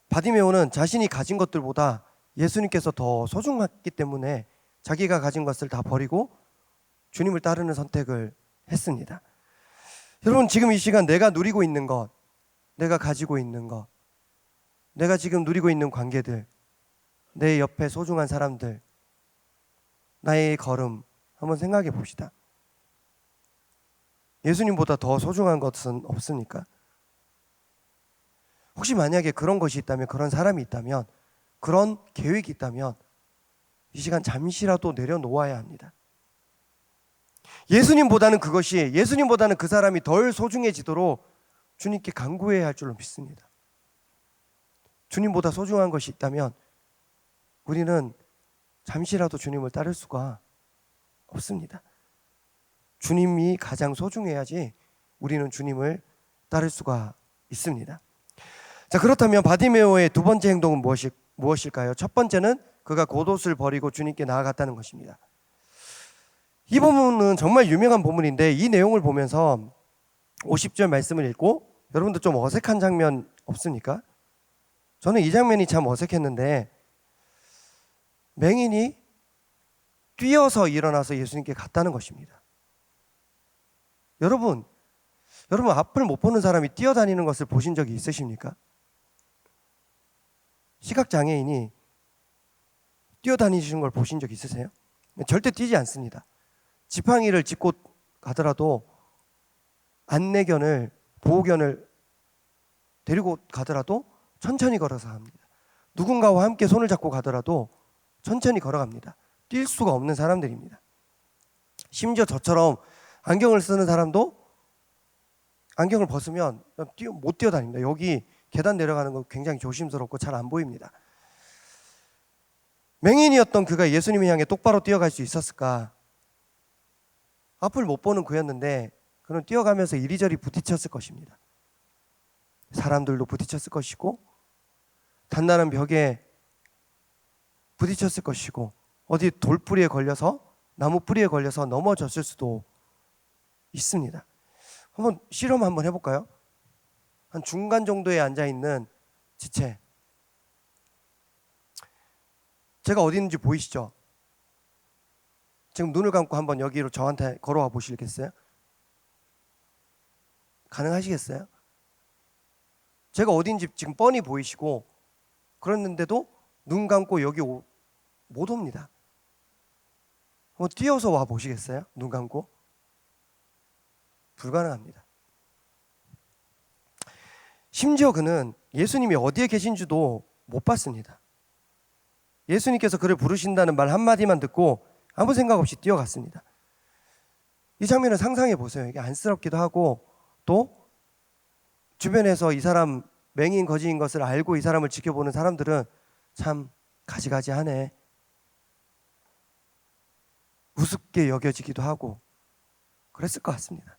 바디메오는 자신이 가진 것들보다 예수님께서 더 소중했기 때문에 자기가 가진 것을 다 버리고 주님을 따르는 선택을 했습니다. 여러분, 지금 이 시간 내가 누리고 있는 것, 내가 가지고 있는 것, 내가 지금 누리고 있는 관계들, 내 옆에 소중한 사람들, 나의 걸음 한번 생각해 봅시다. 예수님보다 더 소중한 것은 없습니까? 혹시 만약에 그런 것이 있다면, 그런 사람이 있다면, 그런 계획이 있다면 이 시간 잠시라도 내려놓아야 합니다. 예수님보다는 그 사람이 덜 소중해지도록 주님께 간구해야 할 줄로 믿습니다. 주님보다 소중한 것이 있다면 우리는 잠시라도 주님을 따를 수가 없습니다. 주님이 가장 소중해야지 우리는 주님을 따를 수가 있습니다. 자, 그렇다면 바디메오의 두 번째 행동은 무엇일까요? 첫 번째는 그가 겉옷을 버리고 주님께 나아갔다는 것입니다. 이 본문은 정말 유명한 본문인데 이 내용을 보면서 50절 말씀을 읽고 여러분들 좀 어색한 장면 없습니까? 저는 이 장면이 참 어색했는데, 맹인이 뛰어서 일어나서 예수님께 갔다는 것입니다. 여러분 앞을 못 보는 사람이 뛰어다니는 것을 보신 적이 있으십니까? 시각장애인이 뛰어다니시는 걸 보신 적 있으세요? 절대 뛰지 않습니다. 지팡이를 짚고 가더라도, 안내견을, 보호견을 데리고 가더라도 천천히 걸어서 합니다. 누군가와 함께 손을 잡고 가더라도 천천히 걸어갑니다. 뛸 수가 없는 사람들입니다. 심지어 저처럼 안경을 쓰는 사람도 안경을 벗으면 못 뛰어다닙니다. 여기 계단 내려가는 거 굉장히 조심스럽고 잘 안 보입니다. 맹인이었던 그가 예수님을 향해 똑바로 뛰어갈 수 있었을까? 앞을 못 보는 그였는데 그는 뛰어가면서 이리저리 부딪혔을 것입니다. 사람들도 부딪혔을 것이고, 단단한 벽에 부딪혔을 것이고, 어디 돌뿌리에 걸려서, 나무 뿌리에 걸려서 넘어졌을 수도 있습니다. 한번 실험 한번 해볼까요? 한 중간 정도에 앉아있는 지체, 제가 어디 있는지 보이시죠? 지금 눈을 감고 한번 여기로 저한테 걸어와 보시겠어요? 가능하시겠어요? 제가 어딘지 지금 뻔히 보이시고 그랬는데도 눈 감고 여기 못 옵니다. 한번 뛰어서 와 보시겠어요? 눈 감고? 불가능합니다. 심지어 그는 예수님이 어디에 계신지도 못 봤습니다. 예수님께서 그를 부르신다는 말 한마디만 듣고 아무 생각 없이 뛰어갔습니다. 이 장면을 상상해 보세요. 이게 안쓰럽기도 하고, 또 주변에서 이 사람 맹인 거지인 것을 알고 이 사람을 지켜보는 사람들은 참 가지가지하네, 우습게 여겨지기도 하고 그랬을 것 같습니다.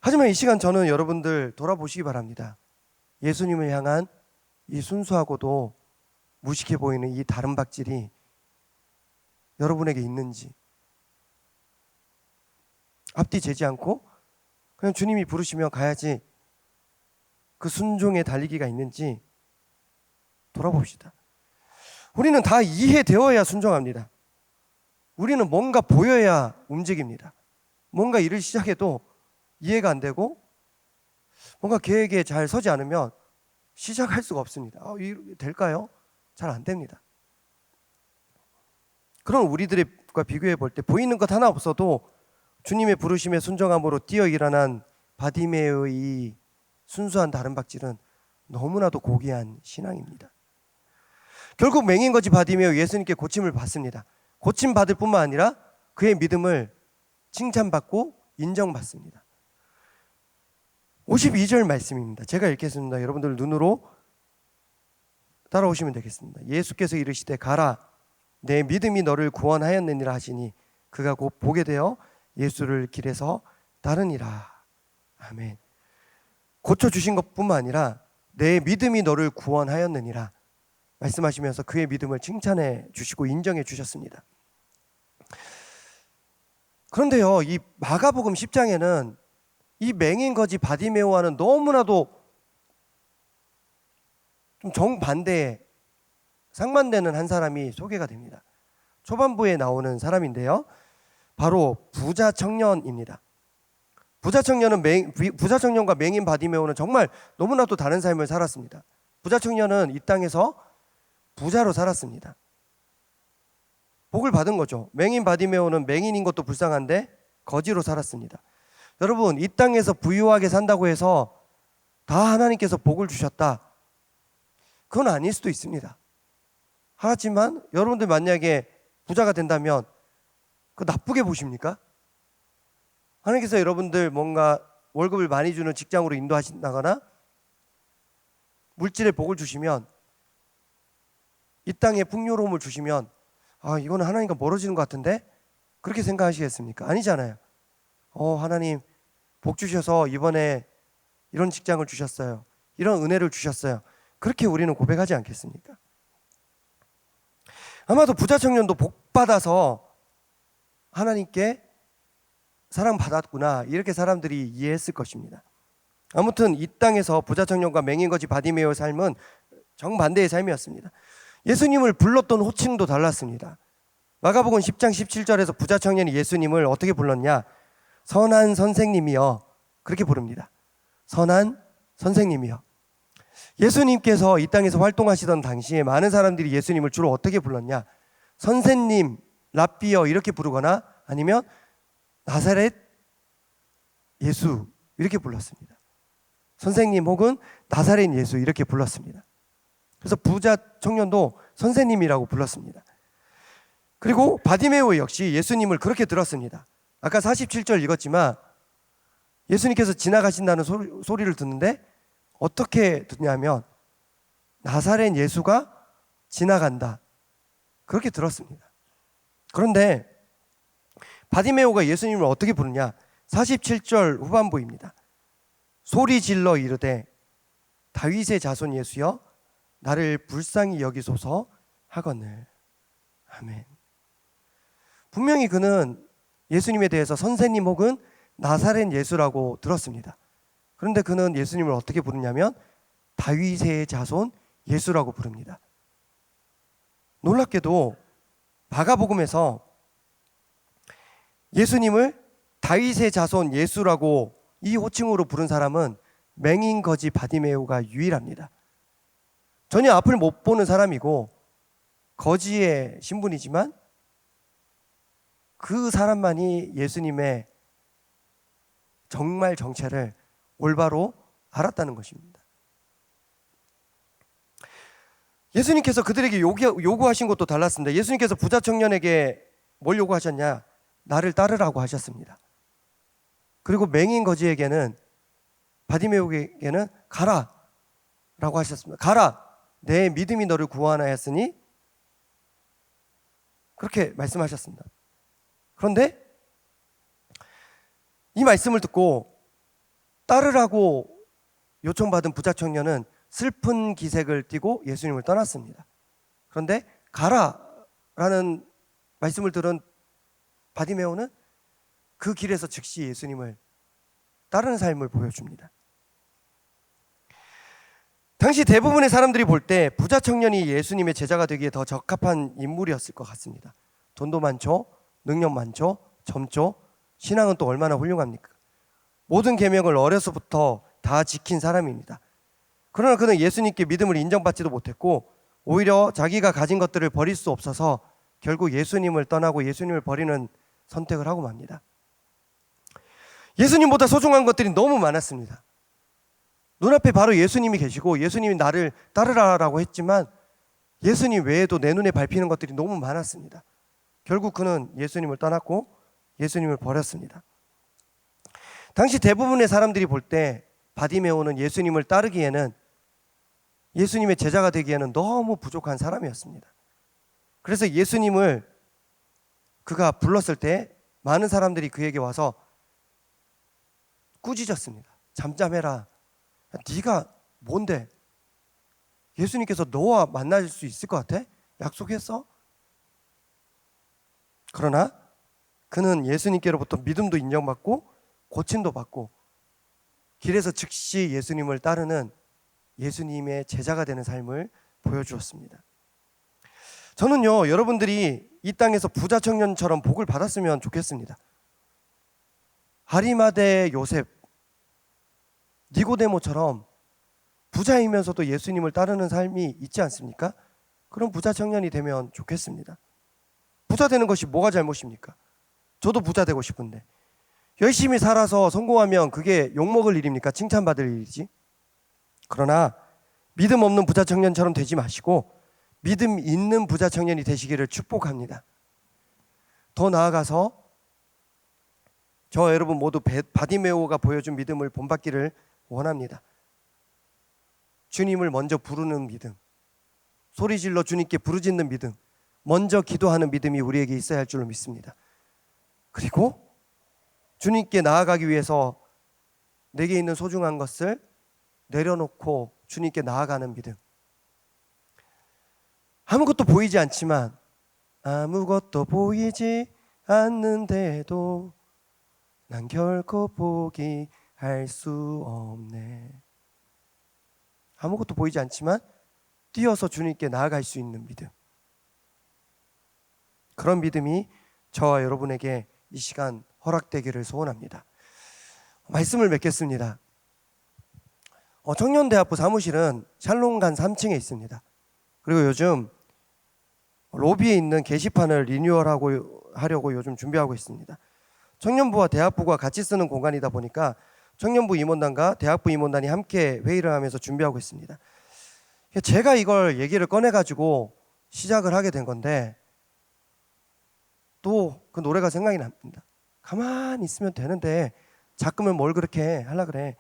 하지만 이 시간 저는 여러분들 돌아보시기 바랍니다. 예수님을 향한 이 순수하고도 무식해 보이는 이 다른 박질이 여러분에게 있는지, 앞뒤 재지 않고 그냥 주님이 부르시면 가야지, 그 순종의 달리기가 있는지 돌아봅시다. 우리는 다 이해되어야 순종합니다. 우리는 뭔가 보여야 움직입니다. 뭔가 일을 시작해도 이해가 안 되고 뭔가 계획에 잘 서지 않으면 시작할 수가 없습니다. 될까요? 잘 안 됩니다. 그런 우리들과 비교해 볼 때 보이는 것 하나 없어도 주님의 부르심에 순종함으로 뛰어 일어난 바디메오의 이 순수한 다른 박질은 너무나도 고귀한 신앙입니다. 결국 맹인거지 바디메오 예수님께 고침을 받습니다. 고침받을 뿐만 아니라 그의 믿음을 칭찬받고 인정받습니다. 52절 말씀입니다. 제가 읽겠습니다. 여러분들 눈으로 따라오시면 되겠습니다. 예수께서 이르시되 가라, 내 믿음이 너를 구원하였느니라 하시니 그가 곧 보게 되어 예수를 길에서 따르니라. 아멘. 고쳐주신 것뿐만 아니라 내 믿음이 너를 구원하였느니라 말씀하시면서 그의 믿음을 칭찬해 주시고 인정해 주셨습니다. 그런데요, 이 마가복음 10장에는 이 맹인거지 바디메오와는 너무나도 좀 정반대의, 상반되는 한 사람이 소개가 됩니다. 초반부에 나오는 사람인데요, 바로 부자 청년입니다. 부자 청년과 맹인 바디메오는 정말 너무나도 다른 삶을 살았습니다. 부자 청년은 이 땅에서 부자로 살았습니다. 복을 받은 거죠. 맹인 바디메오는 맹인인 것도 불쌍한데 거지로 살았습니다. 여러분, 이 땅에서 부유하게 산다고 해서 다 하나님께서 복을 주셨다, 그건 아닐 수도 있습니다. 하지만 여러분들 만약에 부자가 된다면 그 나쁘게 보십니까? 하나님께서 여러분들 뭔가 월급을 많이 주는 직장으로 인도하신다거나 물질의 복을 주시면, 이 땅에 풍요로움을 주시면 이거는 하나님과 멀어지는 것 같은데, 그렇게 생각하시겠습니까? 아니잖아요. 하나님 복 주셔서 이번에 이런 직장을 주셨어요, 이런 은혜를 주셨어요, 그렇게 우리는 고백하지 않겠습니까? 아마도 부자 청년도 복 받아서 하나님께 사랑받았구나, 이렇게 사람들이 이해했을 것입니다. 아무튼 이 땅에서 부자 청년과 맹인거지 바디메오의 삶은 정반대의 삶이었습니다. 예수님을 불렀던 호칭도 달랐습니다. 마가복음 10장 17절에서 부자 청년이 예수님을 어떻게 불렀냐? 선한 선생님이여, 그렇게 부릅니다. 선한 선생님이여. 예수님께서 이 땅에서 활동하시던 당시에 많은 사람들이 예수님을 주로 어떻게 불렀냐? 선생님, 랍비여, 이렇게 부르거나 아니면 나사렛 예수, 이렇게 불렀습니다. 선생님 혹은 나사렛 예수, 이렇게 불렀습니다. 그래서 부자 청년도 선생님이라고 불렀습니다. 그리고 바디메오 역시 예수님을 그렇게 들었습니다. 아까 47절 읽었지만 예수님께서 지나가신다는 소리를 듣는데 어떻게 듣냐면 나사렛 예수가 지나간다, 그렇게 들었습니다. 그런데 바디메오가 예수님을 어떻게 부르냐? 47절 후반부입니다. 소리 질러 이르되 다윗의 자손 예수여, 나를 불쌍히 여기소서 하거늘. 아멘. 분명히 그는 예수님에 대해서 선생님 혹은 나사렛 예수라고 들었습니다. 그런데 그는 예수님을 어떻게 부르냐면 다윗의 자손 예수라고 부릅니다. 놀랍게도 마가복음에서 예수님을 다윗의 자손 예수라고 이 호칭으로 부른 사람은 맹인 거지 바디메오가 유일합니다. 전혀 앞을 못 보는 사람이고 거지의 신분이지만 그 사람만이 예수님의 정말 정체를 올바로 알았다는 것입니다. 예수님께서 그들에게 요구하신 것도 달랐습니다. 예수님께서 부자 청년에게 뭘 요구하셨냐? 나를 따르라고 하셨습니다. 그리고 맹인 거지에게는, 바디메오에게는 가라 라고 하셨습니다. 가라, 내 믿음이 너를 구원하였으니, 그렇게 말씀하셨습니다. 그런데 이 말씀을 듣고 따르라고 요청받은 부자 청년은 슬픈 기색을 띠고 예수님을 떠났습니다. 그런데 가라라는 말씀을 들은 바디메오는 그 길에서 즉시 예수님을 따르는 삶을 보여줍니다. 당시 대부분의 사람들이 볼 때 부자 청년이 예수님의 제자가 되기에 더 적합한 인물이었을 것 같습니다. 돈도 많죠, 능력 많죠, 젊죠, 신앙은 또 얼마나 훌륭합니까? 모든 계명을 어려서부터 다 지킨 사람입니다. 그러나 그는 예수님께 믿음을 인정받지도 못했고 오히려 자기가 가진 것들을 버릴 수 없어서 결국 예수님을 떠나고 예수님을 버리는 선택을 하고 맙니다. 예수님보다 소중한 것들이 너무 많았습니다. 눈앞에 바로 예수님이 계시고 예수님이 나를 따르라라고 했지만 예수님 외에도 내 눈에 밟히는 것들이 너무 많았습니다. 결국 그는 예수님을 떠났고 예수님을 버렸습니다. 당시 대부분의 사람들이 볼 때 바디메오는 예수님을 따르기에는, 예수님의 제자가 되기에는 너무 부족한 사람이었습니다. 그래서 예수님을 그가 불렀을 때 많은 사람들이 그에게 와서 꾸짖었습니다. 잠잠해라. 네가 뭔데? 예수님께서 너와 만날 수 있을 것 같아? 약속했어? 그러나 그는 예수님께로부터 믿음도 인정받고 고침도 받고 길에서 즉시 예수님을 따르는 예수님의 제자가 되는 삶을 보여주었습니다. 저는요, 여러분들이 이 땅에서 부자 청년처럼 복을 받았으면 좋겠습니다. 아리마대 요셉, 니고데모처럼 부자이면서도 예수님을 따르는 삶이 있지 않습니까? 그런 부자 청년이 되면 좋겠습니다. 부자 되는 것이 뭐가 잘못입니까? 저도 부자 되고 싶은데 열심히 살아서 성공하면 그게 욕먹을 일입니까? 칭찬받을 일이지. 그러나 믿음 없는 부자 청년처럼 되지 마시고 믿음 있는 부자 청년이 되시기를 축복합니다. 더 나아가서 저 여러분 모두 바디메오가 보여준 믿음을 본받기를 원합니다. 주님을 먼저 부르는 믿음, 소리질러 주님께 부르짖는 믿음, 먼저 기도하는 믿음이 우리에게 있어야 할 줄로 믿습니다. 그리고 주님께 나아가기 위해서 내게 있는 소중한 것을 내려놓고 주님께 나아가는 믿음. 아무것도 보이지 않지만, 아무것도 보이지 않는데도 난 결코 포기할 수 없네. 아무것도 보이지 않지만 뛰어서 주님께 나아갈 수 있는 믿음. 그런 믿음이 저와 여러분에게 이 시간 허락되기를 소원합니다. 말씀을 맺겠습니다. 청년대학부 사무실은 샬롬관 3층에 있습니다. 그리고 요즘 로비에 있는 게시판을 리뉴얼하려고 요즘 준비하고 있습니다. 청년부와 대학부가 같이 쓰는 공간이다 보니까 청년부 임원단과 대학부 임원단이 함께 회의를 하면서 준비하고 있습니다. 제가 이걸 얘기를 꺼내가지고 시작을 하게 된 건데 또 그 노래가 생각이 납니다. 가만히 있으면 되는데 자꾸만 뭘 그렇게 하려 그래.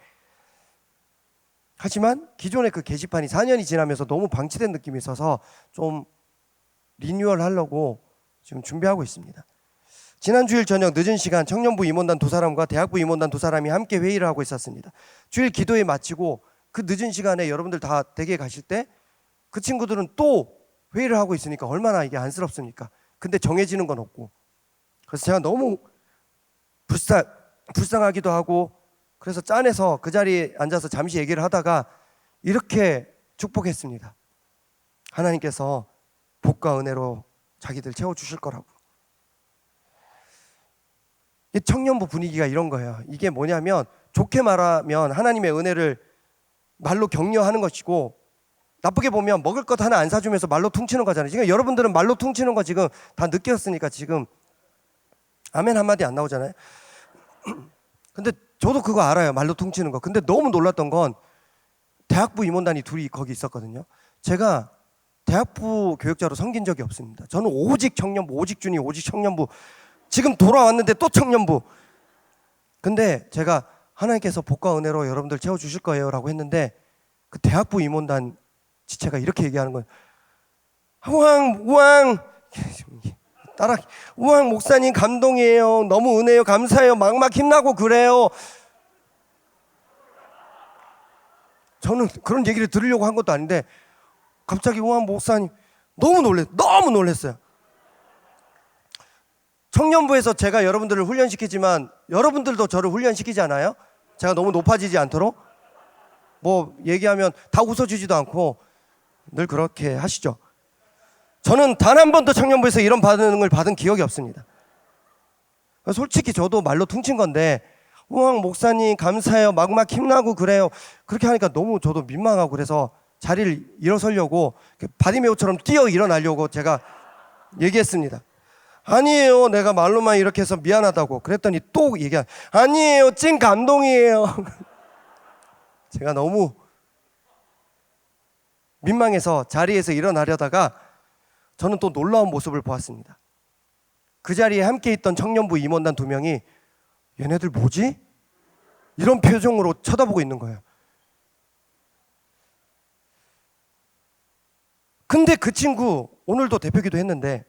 하지만 기존의 그 게시판이 4년이 지나면서 너무 방치된 느낌이 있어서 좀 리뉴얼 하려고 지금 준비하고 있습니다. 지난 주일 저녁 늦은 시간 청년부 임원단 2사람과 대학부 임원단 2사람이 함께 회의를 하고 있었습니다. 주일 기도회 마치고 그 늦은 시간에 여러분들 다 댁에 가실 때 그 친구들은 또 회의를 하고 있으니까 얼마나 이게 안쓰럽습니까? 근데 정해지는 건 없고, 그래서 제가 너무 불쌍하기도 하고, 그래서 짠해서 그 자리에 앉아서 잠시 얘기를 하다가 이렇게 축복했습니다. 하나님께서 복과 은혜로 자기들 채워주실 거라고. 이 청년부 분위기가 이런 거예요. 이게 뭐냐면 좋게 말하면 하나님의 은혜를 말로 격려하는 것이고, 나쁘게 보면 먹을 것 하나 안 사주면서 말로 퉁치는 거잖아요. 지금 여러분들은 말로 퉁치는 거 지금 다 느꼈으니까 지금 아멘 한마디 안 나오잖아요. 근데 저도 그거 알아요. 말로 퉁치는 거. 근데 너무 놀랐던 건 대학부 임원단이 둘이 거기 있었거든요. 제가 대학부 교육자로 섬긴 적이 없습니다. 저는 오직 청년부, 오직 주님, 오직 청년부. 지금 돌아왔는데 또 청년부. 근데 제가 하나님께서 복과 은혜로 여러분들 채워주실 거예요 라고 했는데 그 대학부 임원단 지체가 이렇게 얘기하는 거예요. 우왕 따라 우왕 목사님 감동이에요. 너무 은혜요. 감사해요. 막막 힘나고 그래요. 저는 그런 얘기를 들으려고 한 것도 아닌데 갑자기 우왕 목사님 너무 놀랐어요. 청년부에서 제가 여러분들을 훈련시키지만 여러분들도 저를 훈련시키지 않아요? 제가 너무 높아지지 않도록 뭐 얘기하면 다 웃어주지도 않고 늘 그렇게 하시죠. 저는 단 한 번도 청년부에서 이런 반응을 받은 기억이 없습니다. 솔직히 저도 말로 퉁친 건데 우왕 목사님 감사해요. 막막 힘나고 그래요. 그렇게 하니까 너무 저도 민망하고 그래서 자리를 일어서려고 바디메오처럼 뛰어 일어나려고 제가 얘기했습니다. 아니에요. 내가 말로만 이렇게 해서 미안하다고. 그랬더니 또 아니에요. 찐 감동이에요. 제가 너무 민망해서 자리에서 일어나려다가 저는 또 놀라운 모습을 보았습니다. 그 자리에 함께 있던 청년부 임원단 2명이 얘네들 뭐지? 이런 표정으로 쳐다보고 있는 거예요. 근데 그 친구 오늘도 대표기도 했는데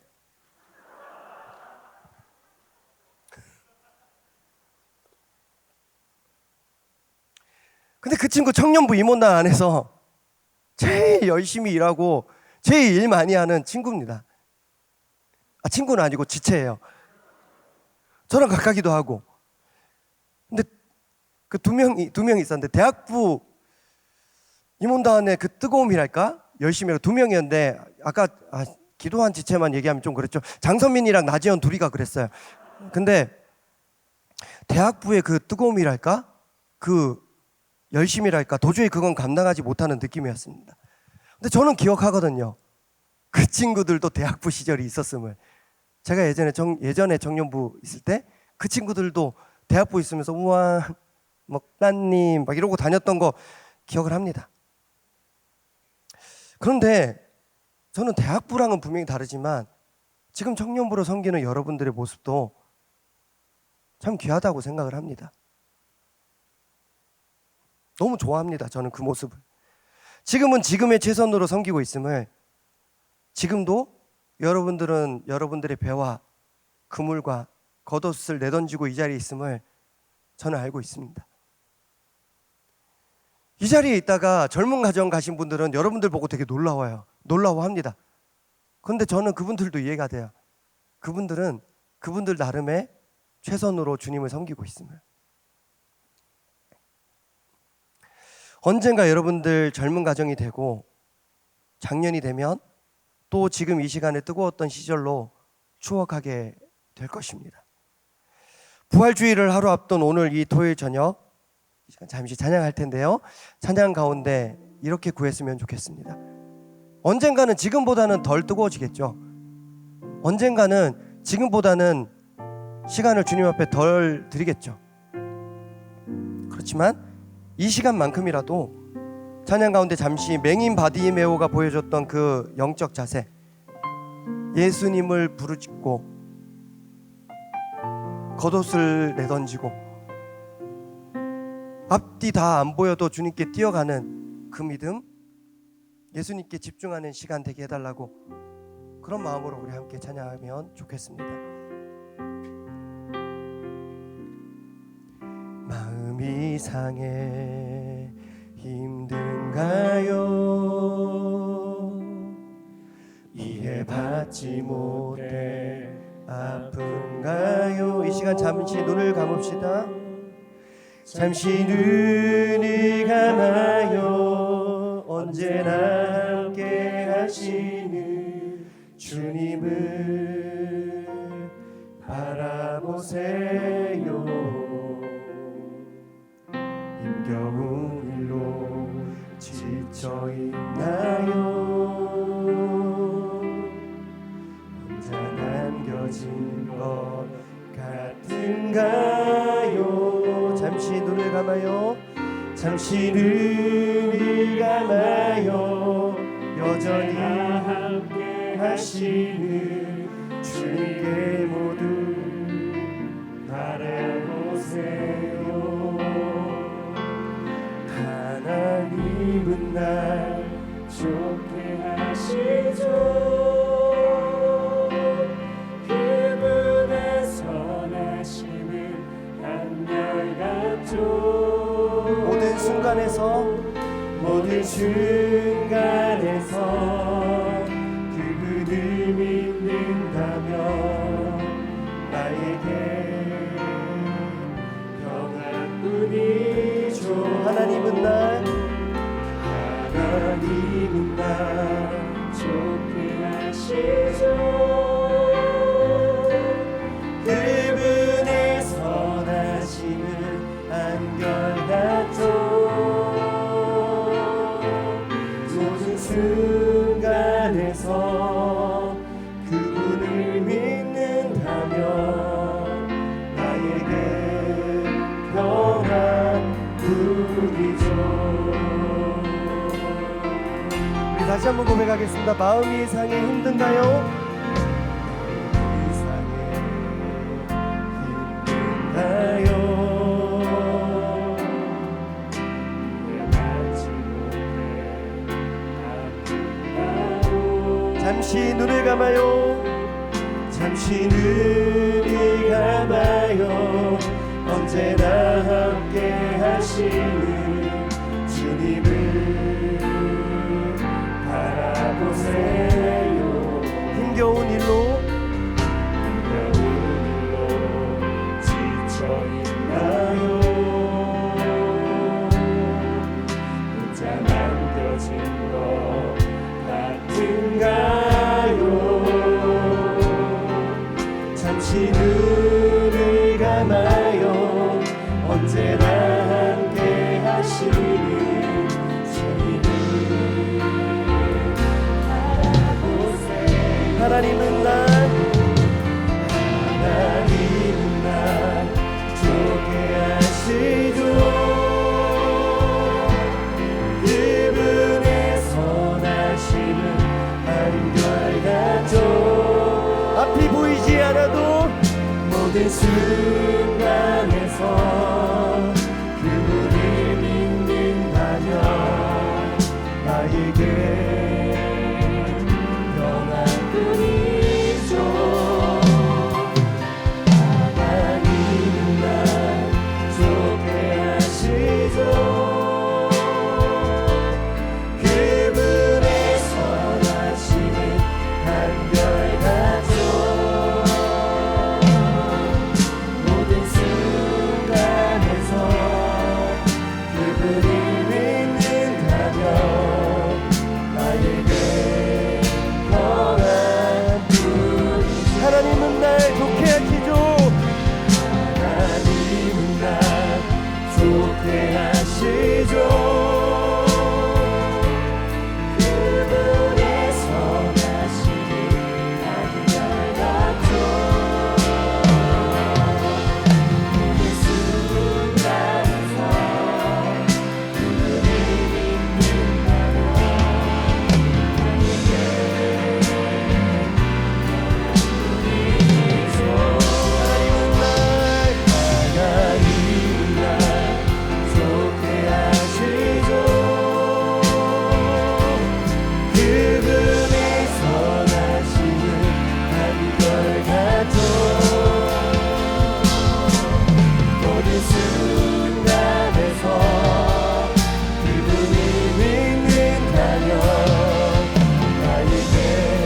근데 그 친구 청년부 임원단 안에서 제일 열심히 일하고 제일 일 많이 하는 친구입니다. 친구는 아니고 지체예요. 저랑 가까기도 하고. 근데 그 두 명이 있었는데 대학부 임원단의 그 뜨거움이랄까? 열심히 하고 2명이었는데 아까 기도한 지체만 얘기하면 좀 그렇죠. 장선민이랑 나지연 둘이가 그랬어요. 근데 대학부의 그 뜨거움이랄까, 그 열심이랄까, 도저히 그건 감당하지 못하는 느낌이었습니다. 근데 저는 기억하거든요. 그 친구들도 대학부 시절이 있었음을. 제가 예전에 청년부 있을 때 그 친구들도 대학부 있으면서 우와 먹다님 막 이러고 다녔던 거 기억을 합니다. 그런데 저는 대학부랑은 분명히 다르지만 지금 청년부로 섬기는 여러분들의 모습도 참 귀하다고 생각을 합니다. 너무 좋아합니다. 저는 그 모습을. 지금은 지금의 최선으로 섬기고 있음을, 지금도 여러분들은 여러분들의 배와 그물과 겉옷을 내던지고 이 자리에 있음을 저는 알고 있습니다. 이 자리에 있다가 젊은 가정 가신 분들은 여러분들 보고 되게 놀라워합니다. 그런데 저는 그분들도 이해가 돼요. 그분들은 그분들 나름의 최선으로 주님을 섬기고 있음을. 언젠가 여러분들 젊은 가정이 되고 장년이 되면 또 지금 이 시간에 뜨거웠던 시절로 추억하게 될 것입니다. 부활주의를 하루 앞둔 오늘 이 토요일 저녁 잠시 찬양할 텐데요. 찬양 가운데 이렇게 구했으면 좋겠습니다. 언젠가는 지금보다는 덜 뜨거워지겠죠. 언젠가는 지금보다는 시간을 주님 앞에 덜 드리겠죠. 그렇지만 이 시간만큼이라도 찬양 가운데 잠시 맹인 바디메오가 보여줬던 그 영적 자세, 예수님을 부르짖고 겉옷을 내던지고 앞뒤 다 안 보여도 주님께 뛰어가는 그 믿음, 예수님께 집중하는 시간 되게 해달라고, 그런 마음으로 우리 함께 찬양하면 좋겠습니다. 마음이 상해 힘든가요? 이해받지 못해 아픈가요? 이 시간 잠시 눈을 감읍시다. 잠시 눈을 감아요. 언제나 함께 하시는 주님을 바라보세요. 힘겨운 일로 지쳐 있나요? 혼자 남겨진 것 같은가요? 잠시 눈을 감아요. 잠시 눈을 감아요. 여전히 함께 하시는 주님께 모두 바라보세요. 하나님은 날 좋게 하시죠. 그분의 선하심을 한결같죠. 모든 순간에서 그분을 믿는다면 나에게 평안뿐이죠. 하나님은 날 좋게 하시죠. 그분의 선하심은 한결같죠. 모든 순간에서 그분을 믿는다면 나에게 평안뿐이죠. 우리 다시 한번 고백하겠습니다. 마음이 상해 힘든가요? 잠시 눈을 감아요. 잠시 눈을 감아요. 언제나 함께 하시는 주님을 바라보세요. 힘겨운 일로 지쳐 있나요? 혼자 남겨진 것 같은가요? 하시는 주님을 바라보세. 하나님은 날 좋게 하시죠. 그분의 선하심은 한결같죠. 앞이 보이지 않아도 모든 순간에서 그분을 믿는다면 나에게 평안뿐이죠. 하나님은 날 좋게 하시죠. 그분의 선하심은 한결같죠. 모든 순간에서 그분을 믿는다면 나에게 평안뿐이죠. 하나님은 날 좋게 하시죠. 하나님은 날 좋게 하시죠. 그분의 선하심이 한결같죠.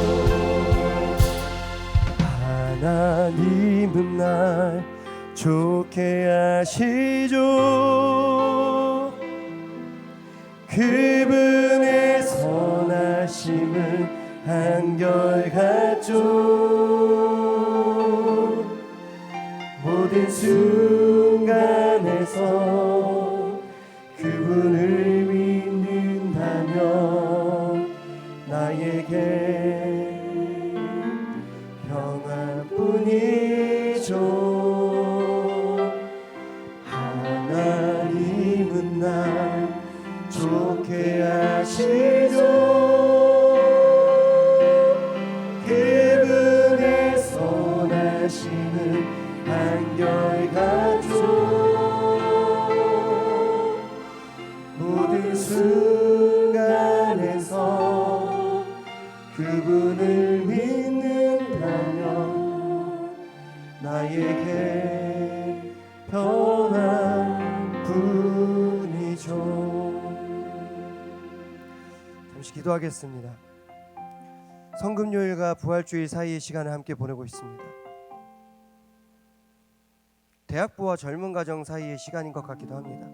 모든 순간에서 그분을 믿는다면 하나님은 날 좋게 하시죠. 그분의 선하심은 한결같죠. 모든 순간에서 그분을 믿는다면 나에게 평안뿐이죠. 하나님은 날 좋게 하시죠. 그분의 선하심은 한결같죠. 모든 순간에서 그분을 믿는다면 나에게 평안뿐이죠. 하나님은 날 좋게 하시죠. 그분의 선하심은 한결같죠. 모든 순간에서 그분을 믿는다면 나에게 평안뿐이죠. 잠시 기도하겠습니다. 성금요일과 부활주일 사이의 시간을 함께 보내고 있습니다. 대학부와 젊은 가정 사이의 시간인 것 같기도 합니다.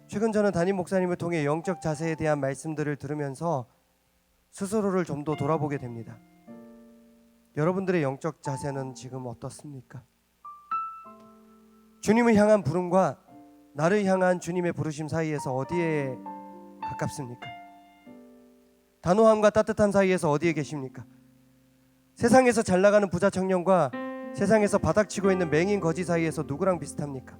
최근 저는 담임 목사님을 통해 영적 자세에 대한 말씀들을 들으면서 스스로를 좀 더 돌아보게 됩니다. 여러분들의 영적 자세는 지금 어떻습니까? 주님을 향한 부름과 나를 향한 주님의 부르심 사이에서 어디에 가깝습니까? 단호함과 따뜻함 사이에서 어디에 계십니까? 세상에서 잘 나가는 부자 청년과 세상에서 바닥치고 있는 맹인 거지 사이에서 누구랑 비슷합니까?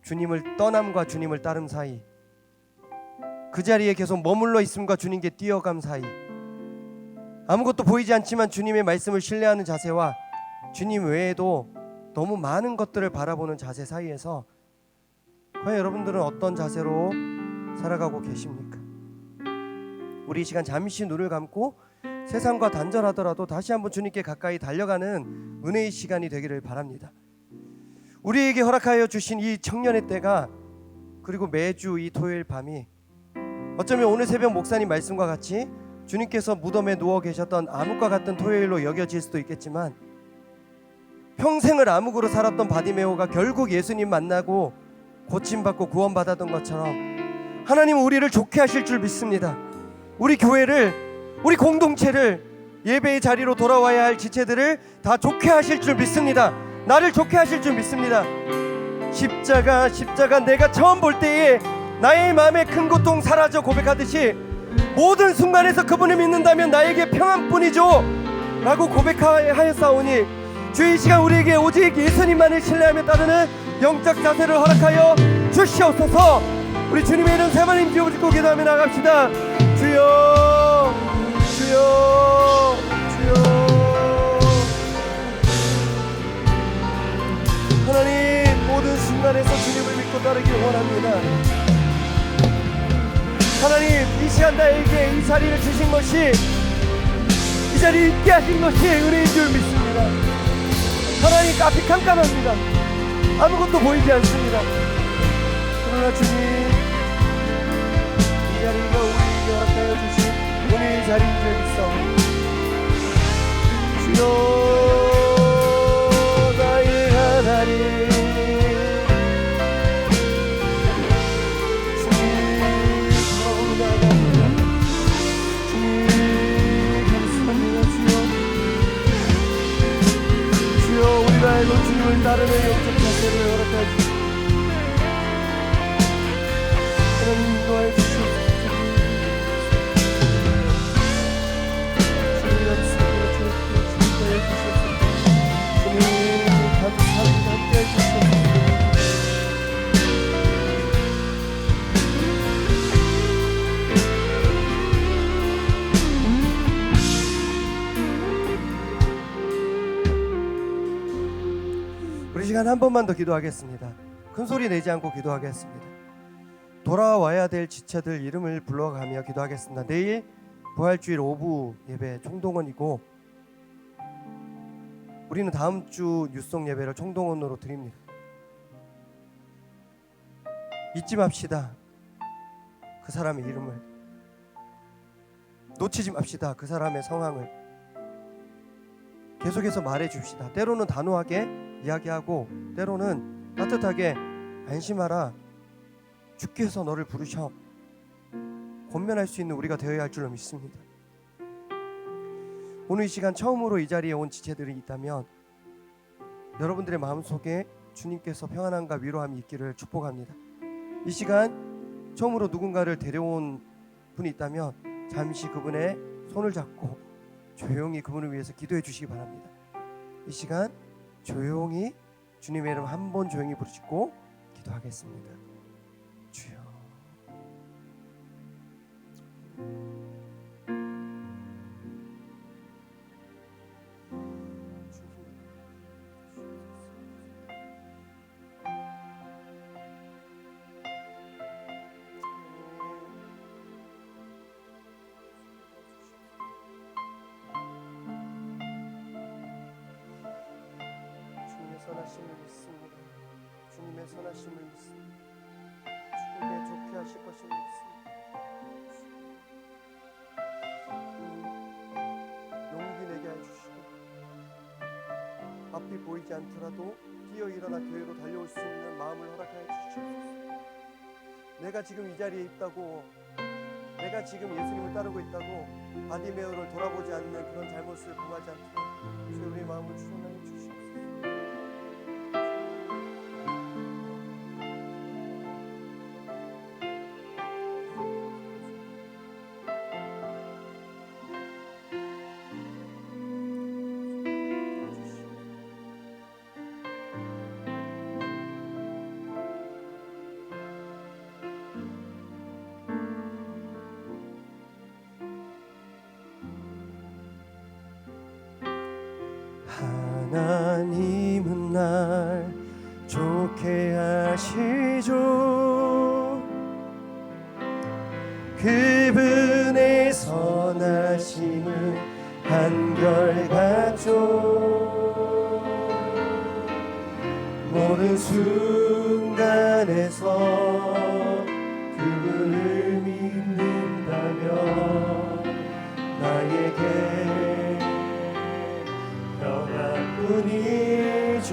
주님을 떠남과 주님을 따름 사이, 그 자리에 계속 머물러 있음과 주님께 뛰어감 사이, 아무것도 보이지 않지만 주님의 말씀을 신뢰하는 자세와 주님 외에도 너무 많은 것들을 바라보는 자세 사이에서 과연 여러분들은 어떤 자세로 살아가고 계십니까? 우리 이 시간 잠시 눈을 감고 세상과 단절하더라도 다시 한번 주님께 가까이 달려가는 은혜의 시간이 되기를 바랍니다. 우리에게 허락하여 주신 이 청년의 때가, 그리고 매주 이 토요일 밤이 어쩌면 오늘 새벽 목사님 말씀과 같이 주님께서 무덤에 누워 계셨던 암흑과 같은 토요일로 여겨질 수도 있겠지만, 평생을 암흑으로 살았던 바디메오가 결국 예수님 만나고 고침받고 구원받았던 것처럼 하나님은 우리를 좋게 하실 줄 믿습니다. 우리 교회를, 우리 공동체를 예배의 자리로 돌아와야 할 지체들을 다 좋게 하실 줄 믿습니다. 나를 좋게 하실 줄 믿습니다. 십자가 내가 처음 볼 때에 나의 마음의 큰 고통 사라져 고백하듯이 모든 순간에서 그분을 믿는다면 나에게 평안뿐이죠 라고 고백하였사오니 주의 시간 우리에게 오직 예수님만을 신뢰하며 따르는 영적 자세를 허락하여 주시옵소서. 우리 주님의 이름 세 번 힘주어 짓고 기도하며 나갑시다. 주여 주여 주여. 하나님, 모든 순간에서 주님을 믿고 따르길 원합니다. 하나님, 이 시간 나에게 이 자리를 주신 것이, 이 자리에 있게 하신 것이 은혜인 줄 믿습니다. 하나님, 앞이 깜깜합니다. 아무것도 보이지 않습니다. 그러나 주님, 이 자리가 우리에게 허락하여 주신 은혜의 자리인 줄 믿사옵니다. 주여 나의 하나님, 주님 나갑니다. 주님 감사합니다. 주여 우리가 알고 주님을 따르는 영적 자세를 허락하여 주시옵소서. 하나님 인도하여 주시옵소서. 주님 감사합니다. 주님께해 주시옵소서. 주님 감사합니다. 함께해 주시옵소서. 우리 시간 한 번만 더 기도하겠습니다. 큰 소리 내지 않고 기도하겠습니다. 돌아와야 될 지체들 이름을 불러가며 기도하겠습니다. 내일 부활주일 오후 예배 총동원이고 우리는 다음 주 뉴송 예배를 총동원으로 드립니다. 잊지 맙시다. 그 사람의 이름을 놓치지 맙시다. 그 사람의 성황을 계속해서 말해 줍시다. 때로는 단호하게 이야기하고 때로는 따뜻하게 안심하라. 주께서 너를 부르셔. 권면할 수 있는 우리가 되어야 할 줄로 믿습니다. 오늘 이 시간 처음으로 이 자리에 온 지체들이 있다면 여러분들의 마음속에 주님께서 평안함과 위로함이 있기를 축복합니다. 이 시간 처음으로 누군가를 데려온 분이 있다면 잠시 그분의 손을 잡고 조용히 그분을 위해서 기도해 주시기 바랍니다. 이 시간 조용히 주님의 이름 한 번 조용히 부르시고 기도하겠습니다. 주여. 선하심을 믿습니다. 주님의 선하심을 믿습니다. 주님의 좋게 하실 것을 믿습니다. 용기 내게 해주시고 앞이 보이지 않더라도 뛰어 일어나 교회로 달려올 수 있는 마음을 허락하여 주시옵소서. 내가 지금 이 자리에 있다고, 내가 지금 예수님을 따르고 있다고 바디메오를 돌아보지 않는 그런 잘못을 범하지 않도록 주의 우리의 마음을 주선하여 주시옵소서. 하나님은 날 좋게 하시죠. 그분의 선하심은 한결같죠. 모든 순간에서 그분을 믿는다면 나에게 뿐이죠.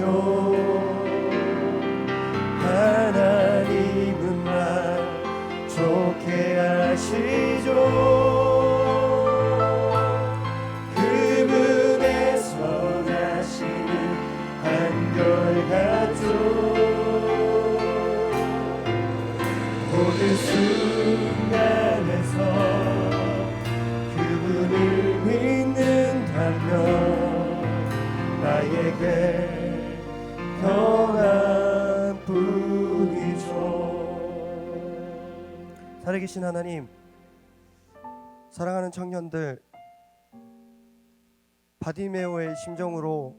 하나님은 날 좋게 하시죠. 그 우리에게 평안뿐이죠. 살아계신 하나님, 사랑하는 청년들, 바디메오의 심정으로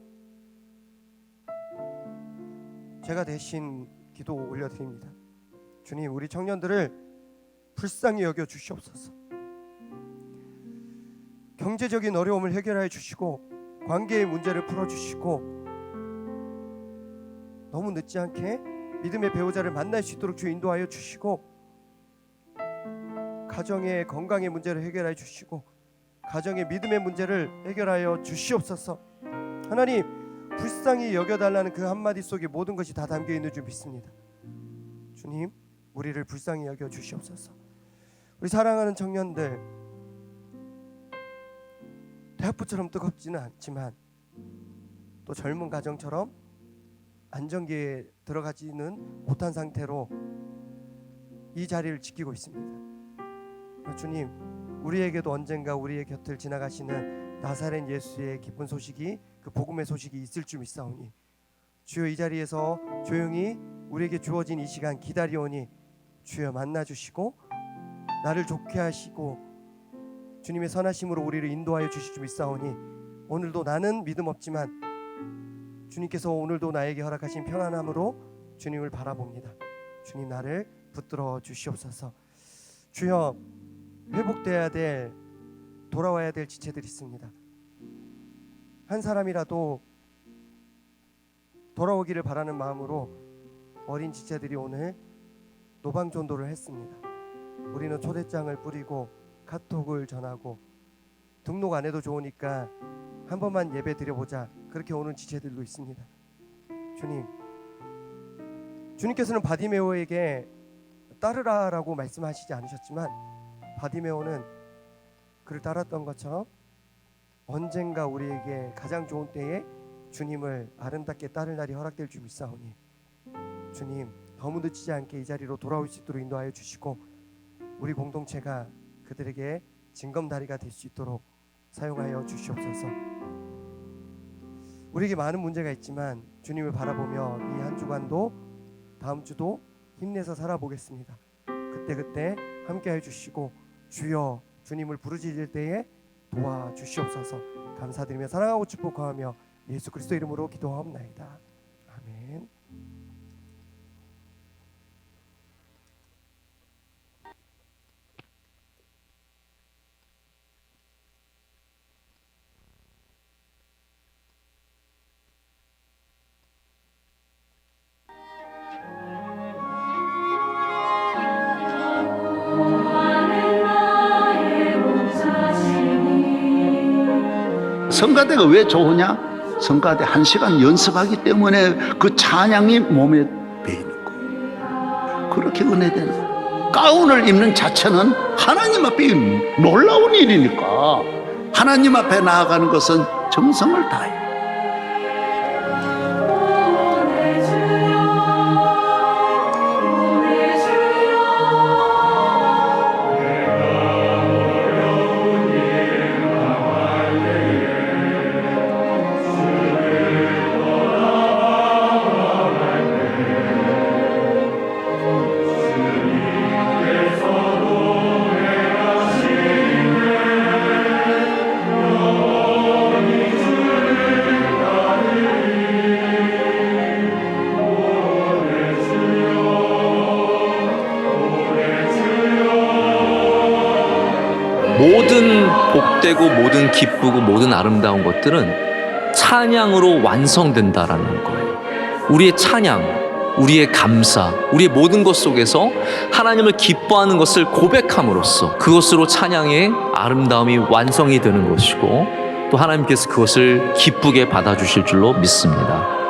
제가 대신 기도 올려드립니다. 주님, 우리 청년들을 불쌍히 여겨 주시옵소서. 경제적인 어려움을 해결하여 주시고 관계의 문제를 풀어주시고 너무 늦지 않게 믿음의 배우자를 만날 수 있도록 주 인도하여 주시고 가정의 건강의 문제를 해결하여 주시고 가정의 믿음의 문제를 해결하여 주시옵소서. 하나님, 불쌍히 여겨달라는 그 한마디 속에 모든 것이 다 담겨있는 줄 믿습니다. 주님, 우리를 불쌍히 여겨 주시옵소서. 우리 사랑하는 청년들, 대학부처럼 뜨겁지는 않지만 또 젊은 가정처럼 안정기에 들어가지는 못한 상태로 이 자리를 지키고 있습니다. 주님, 우리에게도 언젠가 우리의 곁을 지나가시는 나사렛 예수의 기쁜 소식이, 그 복음의 소식이 있을 줄 믿사오니 주여, 이 자리에서 조용히 우리에게 주어진 이 시간 기다리오니 주여 만나주시고 나를 좋게 하시고 주님의 선하심으로 우리를 인도하여 주실 줄 믿사오니 오늘도 나는 믿음 없지만 주님께서 오늘도 나에게 허락하신 평안함으로 주님을 바라봅니다. 주님, 나를 붙들어 주시옵소서. 주여, 회복돼야 될, 돌아와야 될 지체들이 있습니다. 한 사람이라도 돌아오기를 바라는 마음으로 어린 지체들이 오늘 노방전도를 했습니다. 우리는 초대장을 뿌리고 카톡을 전하고 등록 안 해도 좋으니까 한 번만 예배 드려보자, 그렇게 오는 지체들도 있습니다. 주님, 주님께서는 바디메오에게 따르라라고 말씀하시지 않으셨지만 바디메오는 그를 따랐던 것처럼 언젠가 우리에게 가장 좋은 때에 주님을 아름답게 따를 날이 허락될 줄 믿사오니 주님, 너무 늦지 않게 이 자리로 돌아올 수 있도록 인도하여 주시고 우리 공동체가 그들에게 징검다리가 될 수 있도록 사용하여 주시옵소서. 우리에게 많은 문제가 있지만 주님을 바라보며 이 한 주간도 다음 주도 힘내서 살아보겠습니다. 그때 함께해 주시고 주여, 주님을 부르짖을 때에 도와주시옵소서. 감사드리며 사랑하고 축복하며 예수 그리스도 이름으로 기도하옵나이다. 아멘. 성가대가 왜 좋으냐? 성가대 1시간 연습하기 때문에 그 찬양이 몸에 배이는 거예요. 그렇게 은혜된 가운을 입는 자체는 하나님 앞에 놀라운 일이니까 하나님 앞에 나아가는 것은 정성을 다해요. 모든 복되고 모든 기쁘고 모든 아름다운 것들은 찬양으로 완성된다라는 거예요. 우리의 찬양, 우리의 감사, 우리의 모든 것 속에서 하나님을 기뻐하는 것을 고백함으로써 그것으로 찬양의 아름다움이 완성이 되는 것이고 또 하나님께서 그것을 기쁘게 받아주실 줄로 믿습니다.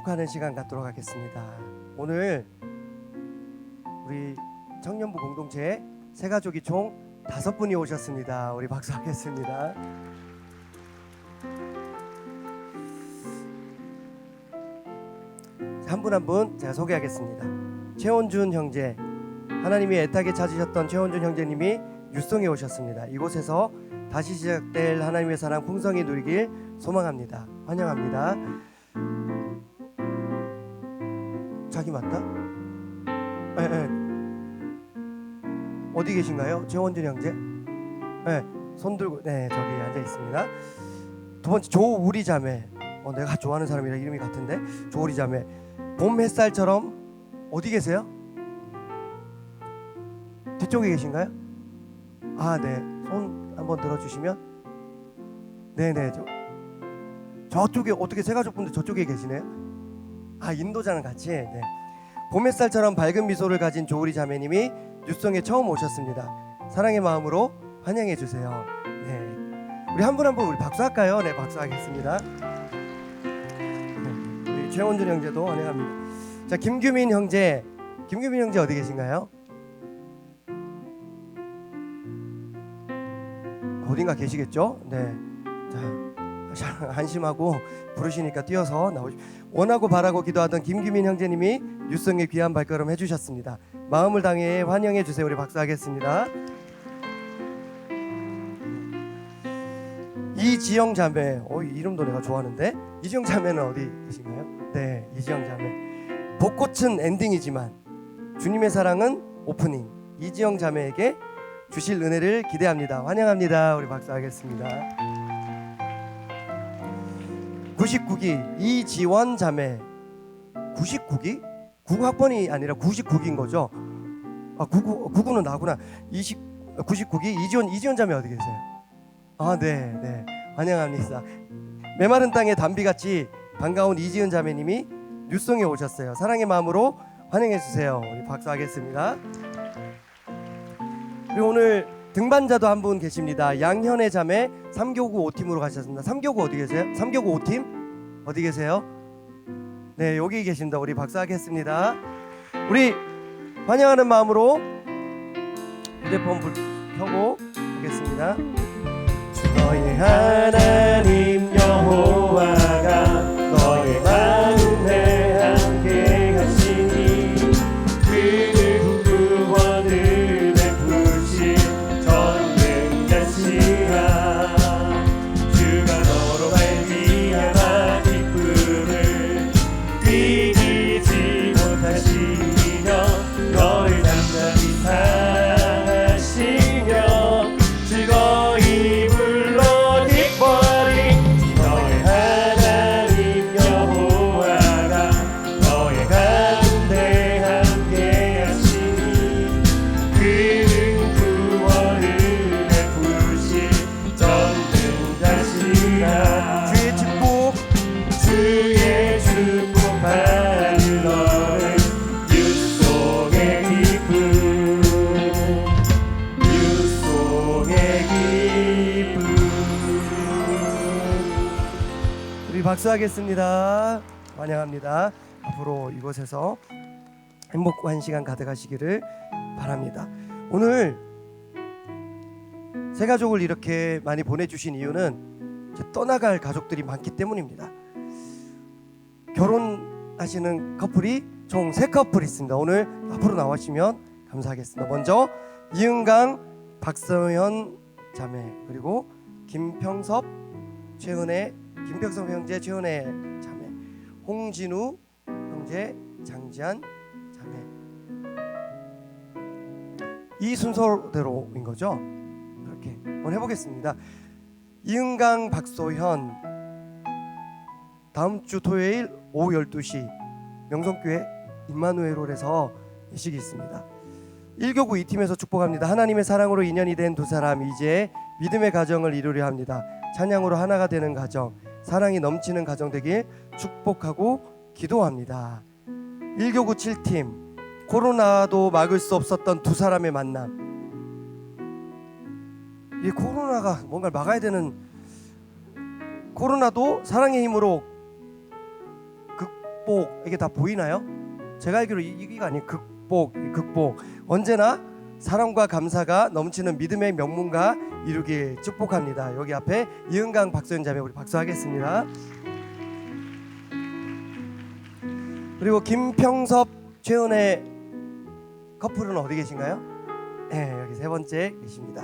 행복하는 시간 갖도록 하겠습니다. 오늘 우리 청년부 공동체에 새가족이 총 5분이 오셨습니다. 우리 박수하겠습니다. 한 분 한 분 제가 소개하겠습니다. 최원준 형제, 하나님이 애타게 찾으셨던 최원준 형제님이 유성에 오셨습니다. 이곳에서 다시 시작될 하나님의 사랑 풍성히 누리길 소망합니다. 환영합니다. 자기 맞다? 네. 어디 계신가요? 최원준 형제? 네, 손 들고 네 저기 앉아 있습니다. 두 번째 조우리 자매. 내가 좋아하는 사람이랑 이름이 같은데 조우리 자매. 봄 햇살처럼 어디 계세요? 뒤쪽에 계신가요? 아, 네. 손 한번 들어주시면. 네네. 저쪽에 어떻게 세 가족분들 저쪽에 계시네요? 아, 인도자는 같이. 네. 봄 햇살처럼 밝은 미소를 가진 조우리 자매님이 뉴송에 처음 오셨습니다. 사랑의 마음으로 환영해 주세요. 네. 우리 한 분 한 분 우리 박수할까요? 네, 박수하겠습니다. 네. 우리 최원준 형제도 환영합니다. 자, 김규민 형제. 김규민 형제 어디 계신가요? 어딘가 계시겠죠? 네. 자, 안심하고 부르시니까 뛰어서 나오시. 원하고 바라고 기도하던 김규민 형제님이 뉴성에 귀한 발걸음 해주셨습니다. 마음을 당해 환영해 주세요. 우리 박수하겠습니다. 이지영 자매, 이름도 내가 좋아하는데 이지영 자매는 어디 계신가요? 네, 이지영 자매. 벚꽃은 엔딩이지만 주님의 사랑은 오프닝. 이지영 자매에게 주실 은혜를 기대합니다. 환영합니다. 우리 박수하겠습니다. 99기 이지원 자매. 99기? 99학번이 아니라 99기인 거죠? 아, 99는 나구나. 99기 이지원 자매 어디 계세요? 아, 네. 환영합니다. 메마른 땅의 담비같이 반가운 이지은 자매님이 뉴송에 오셨어요. 사랑의 마음으로 환영해 주세요. 우리 박수하겠습니다. 그리고 오늘 등반자도 한 분 계십니다. 양현애 자매 3교구 5팀으로 가셨습니다. 3교구 어디 계세요? 3교구 5팀 어디 계세요? 네, 여기 계십니다. 우리 박수하겠습니다. 우리 환영하는 마음으로 휴대폰 불 켜고 하겠습니다. 너의 하나님 여호와가 너의 마음에 함께 하시니 그는 구원을 베푸실 전능자시라. 주가 너로 말미암아 기쁨을 이기지 못하시며 너를 잠잠히 사랑하시며 즐거이 불러 기뻐하리. 너의 하나님 여호와가 너의 가운데 함께 하시니 그는 구원을 베푸실 전능자시라. 주의 축복 받는 너를 유속의 기쁨 우리 박수하겠습니다. 환영합니다. 앞으로 이곳에서 행복한 시간 가득하시기를 바랍니다. 오늘 새 가족을 이렇게 많이 보내주신 이유는 이제 떠나갈 가족들이 많기 때문입니다. 결혼하시는 커플이 총 3커플 있습니다. 오늘 앞으로 나와주시면 감사하겠습니다. 먼저 이은강 박성현 자매, 그리고 김평섭 형제 최은혜 자매, 홍진우 형제 장지한 자매. 이 순서대로인 거죠? 이렇게 한번 해보겠습니다. 이은강 박소현 다음 주 토요일 오후 12시 명성교회 임마누엘홀에서 예식이 있습니다. 1교구 2팀에서 축복합니다. 하나님의 사랑으로 인연이 된 두 사람 이제 믿음의 가정을 이루려 합니다. 찬양으로 하나가 되는 가정, 사랑이 넘치는 가정 되길 축복하고 기도합니다. 1교구 7팀 코로나도 막을 수 없었던 두 사람의 만남. 이 코로나가 뭔가를 막아야 되는, 코로나도 사랑의 힘으로 극복 이게 다 보이나요? 제가 알기로 이기가 아니에요. 극복. 언제나 사랑과 감사가 넘치는 믿음의 명문가 이루길 축복합니다. 여기 앞에 이은강 박소연 자매 우리 박수하겠습니다. 그리고 김평섭 최은혜 커플은 어디 계신가요? 네, 여기 세 번째 계십니다.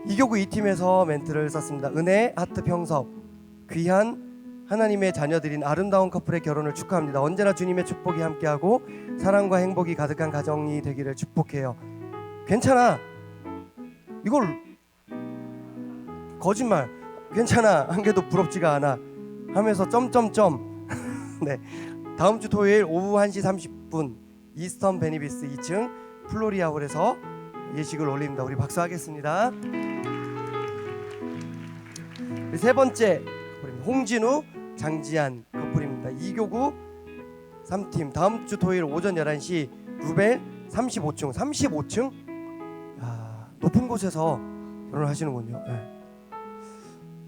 이교구 이 팀에서 멘트를 썼습니다. 은혜 하트 평섭 귀한 하나님의 자녀들인 아름다운 커플의 결혼을 축하합니다. 언제나 주님의 축복이 함께하고 사랑과 행복이 가득한 가정이 되기를 축복해요. 괜찮아. 이걸 거짓말. 괜찮아. 한 개도 부럽지가 않아. 하면서 점점점. 네. 다음 주 토요일 오후 1시 30분 이스턴 베니비스 2층 플로리아홀에서 예식을 올립니다. 우리 박수하겠습니다. 세 번째 홍진우 장지한 커플입니다. 2교구 3팀 다음 주 토요일 오전 11시 루벨 35층 높은 곳에서 결혼을 하시는군요. 네.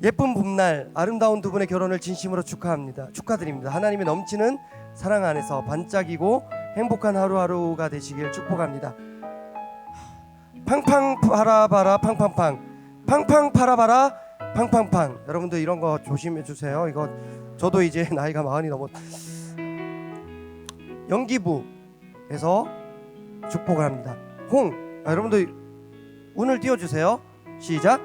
예쁜 봄날 아름다운 두 분의 결혼을 진심으로 축하드립니다. 하나님의 넘치는 사랑 안에서 반짝이고 행복한 하루하루가 되시길 축복합니다. 팡팡 팔아봐라 팡팡팡 팔아봐라 팡팡팡. 여러분들 이런 거 조심해 주세요. 이거 저도 이제 나이가 40이 넘었. 연기부에서 축복을 합니다. 여러분들 운을 띄워주세요. 시작.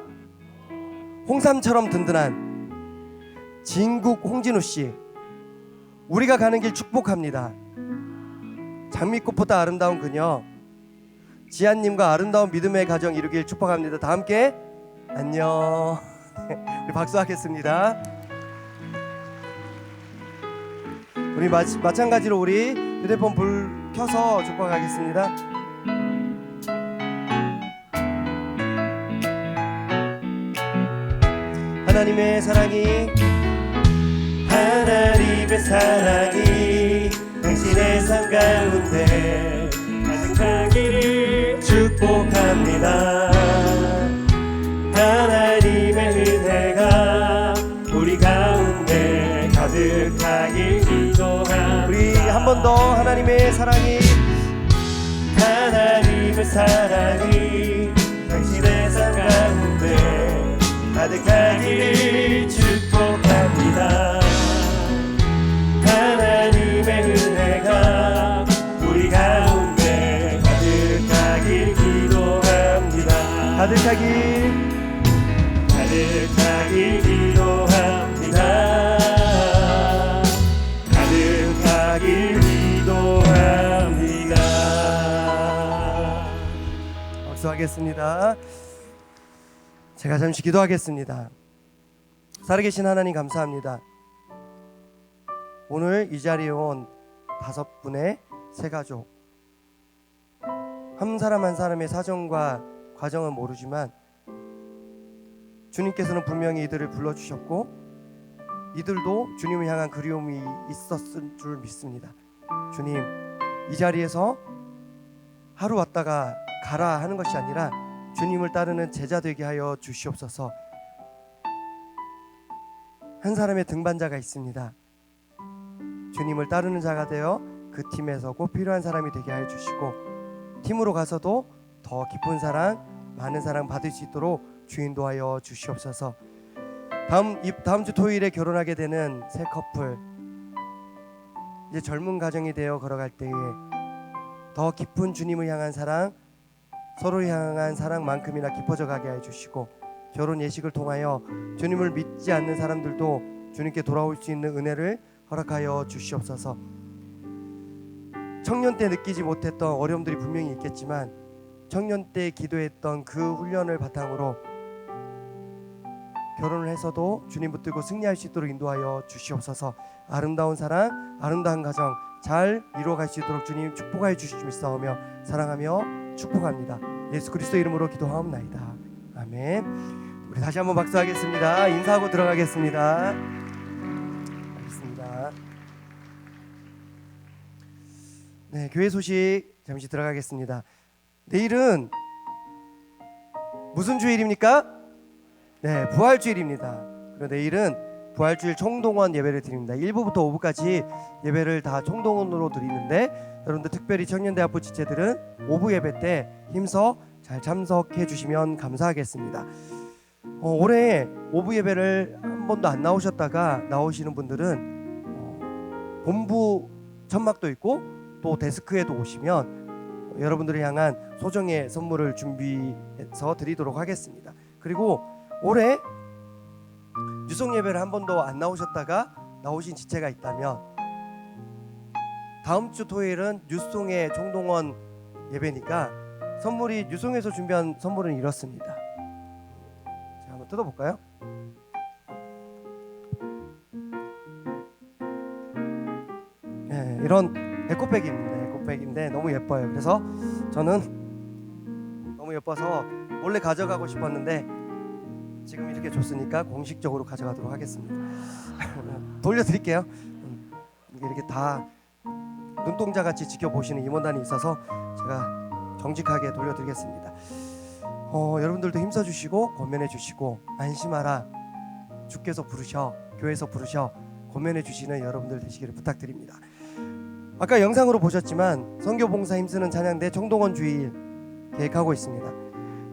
홍삼처럼 든든한 진국 홍진우 씨, 우리가 가는 길 축복합니다. 장미꽃보다 아름다운 그녀 지한님과 아름다운 믿음의 가정 이루길 축복합니다. 다 함께 안녕. 우리 박수하겠습니다. 우리 마찬가지로 우리 휴대폰 불 켜서 축복하겠습니다. 하나님의 사랑이 당신의 삶 가운데 가득하기를 축복합니다. 하나님의 은혜가 우리 가운데 가득하길 기도합니다. 우리 한 번 더 하나님의 사랑이 당신의 삶 가운데 가득하기를 축복합니다. 하나님의 은혜가 우리 가운데 가득하길 기도합니다. 가득하길 기도합니다. 가득하길 기도합니다. 박수하겠습니다. 제가 잠시 기도하겠습니다. 살아계신 하나님 감사합니다. 오늘 이 자리에 온 5분의 세 가족, 한 사람 한 사람의 사정과 과정은 모르지만 주님께서는 분명히 이들을 불러주셨고 이들도 주님을 향한 그리움이 있었을 줄 믿습니다. 주님, 이 자리에서 하루 왔다가 가라 하는 것이 아니라 주님을 따르는 제자 되게 하여 주시옵소서. 한 사람의 등반자가 있습니다. 주님을 따르는 자가 되어 그 팀에서 꼭 필요한 사람이 되게 하여 주시고 팀으로 가서도 더 깊은 사랑, 많은 사랑 받을 수 있도록 주인도하여 주시옵소서. 다음 주 토요일에 결혼하게 되는 새 커플, 이제 젊은 가정이 되어 걸어갈 때에 더 깊은 주님을 향한 사랑, 서로를 향한 사랑만큼이나 깊어져 가게 해 주시고 결혼 예식을 통하여 주님을 믿지 않는 사람들도 주님께 돌아올 수 있는 은혜를 허락하여 주시옵소서. 청년 때 느끼지 못했던 어려움들이 분명히 있겠지만 청년 때 기도했던 그 훈련을 바탕으로 결혼을 해서도 주님 붙들고 승리할 수 있도록 인도하여 주시옵소서. 아름다운 사랑, 아름다운 가정 잘 이루어갈 수 있도록 주님 축복하여 주시옵소서. 사랑하며 축복합니다. 예수 그리스도 이름으로 기도하옵나이다. 아멘. 우리 다시 한번 박수하겠습니다. 인사하고 들어가겠습니다. 알겠습니다. 네, 교회 소식 잠시 들어가겠습니다. 내일은 무슨 주일입니까? 네, 부활주일입니다. 그리고 내일은 부활주일 총동원 예배를 드립니다. 1부부터 5부까지 예배를 다 총동원으로 드리는데 여러분들 특별히 청년대학부 지체들은 5부 예배 때 힘써 잘 참석해 주시면 감사하겠습니다. 올해 5부 예배를 한 번도 안 나오셨다가 나오시는 분들은 본부 천막도 있고 또 데스크에도 오시면 여러분들을 향한 소정의 선물을 준비해서 드리도록 하겠습니다. 그리고 올해 유송 예배를 한 번도 안 나오셨다가 나오신 지체가 있다면 다음 주 토요일은 뉴송의 총동원 예배니까 선물이 뉴송에서 준비한 선물은 이렇습니다. 자, 한번 뜯어볼까요? 네, 이런 에코백입니다. 에코백인데 너무 예뻐요. 그래서 저는 너무 예뻐서 원래 가져가고 싶었는데 지금 이렇게 줬으니까 공식적으로 가져가도록 하겠습니다. 돌려드릴게요. 이렇게 다 눈동자같이 지켜보시는 임원단이 있어서 제가 정직하게 돌려드리겠습니다. 여러분들도 힘써주시고 권면해주시고 안심하라 주께서 부르셔 교회에서 부르셔 권면해주시는 여러분들 되시기를 부탁드립니다. 아까 영상으로 보셨지만 선교봉사 힘쓰는 찬양대 총동원 주일 계획하고 있습니다.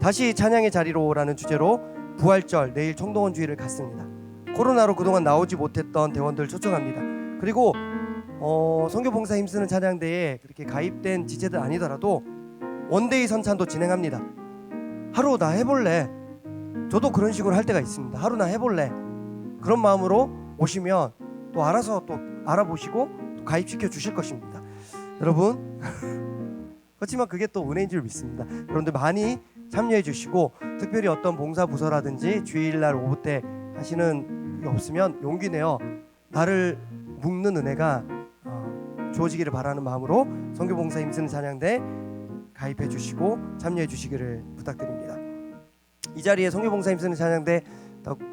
다시 찬양의 자리로 오라는 주제로 부활절 내일 총동원 주일을 갖습니다. 코로나로 그동안 나오지 못했던 대원들 초청합니다. 그리고 선교봉사 힘쓰는 찬양대에 그렇게 가입된 지체들 아니더라도 원데이 선찬도 진행합니다. 하루 나 해볼래. 저도 그런 식으로 할 때가 있습니다. 하루 나 해볼래. 그런 마음으로 오시면 또 알아서 또 알아보시고 또 가입시켜 주실 것입니다. 여러분 그렇지만 그게 또 은혜인 줄 믿습니다. 여러분들 많이 참여해 주시고 특별히 어떤 봉사 부서라든지 주일날 오후 때 하시는 게 없으면 용기 내어 나를 묶는 은혜가 주어지기를 바라는 마음으로 선교봉사 힘쓰는 찬양대 가입해 주시고 참여해 주시기를 부탁드립니다. 이 자리에 선교봉사 힘쓰는 찬양대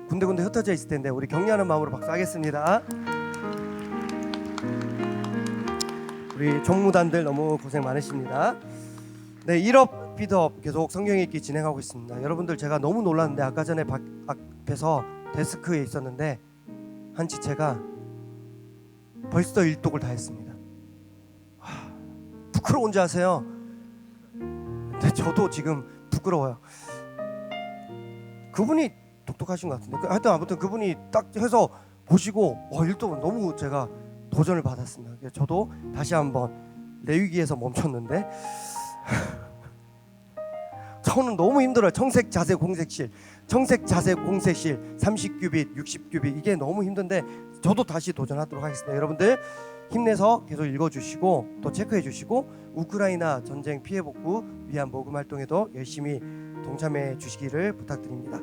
군데군데 흩어져 있을 텐데 우리 격려하는 마음으로 박수하겠습니다. 우리 종무단들 너무 고생 많으십니다. 네, 1업 비드업 계속 성경 읽기 진행하고 있습니다. 여러분들 제가 너무 놀랐는데 아까 전에 앞에서 데스크에 있었는데 한 지체가 벌써 일독을 다 했습니다. 부끄러운지 아세요? 근데 저도 지금 부끄러워요. 그분이 똑똑하신 것 같은데 하여튼 아무튼 그분이 딱 해서 보시고 일독은 너무 제가 도전을 받았습니다. 저도 다시 한번 레위기에서 멈췄는데 저는 너무 힘들어요. 청색 자세 공색실 30규빗 60규빗 이게 너무 힘든데 저도 다시 도전하도록 하겠습니다. 여러분들 힘내서 계속 읽어주시고 또 체크해주시고 우크라이나 전쟁 피해 복구 위한 모금 활동에도 열심히 동참해 주시기를 부탁드립니다.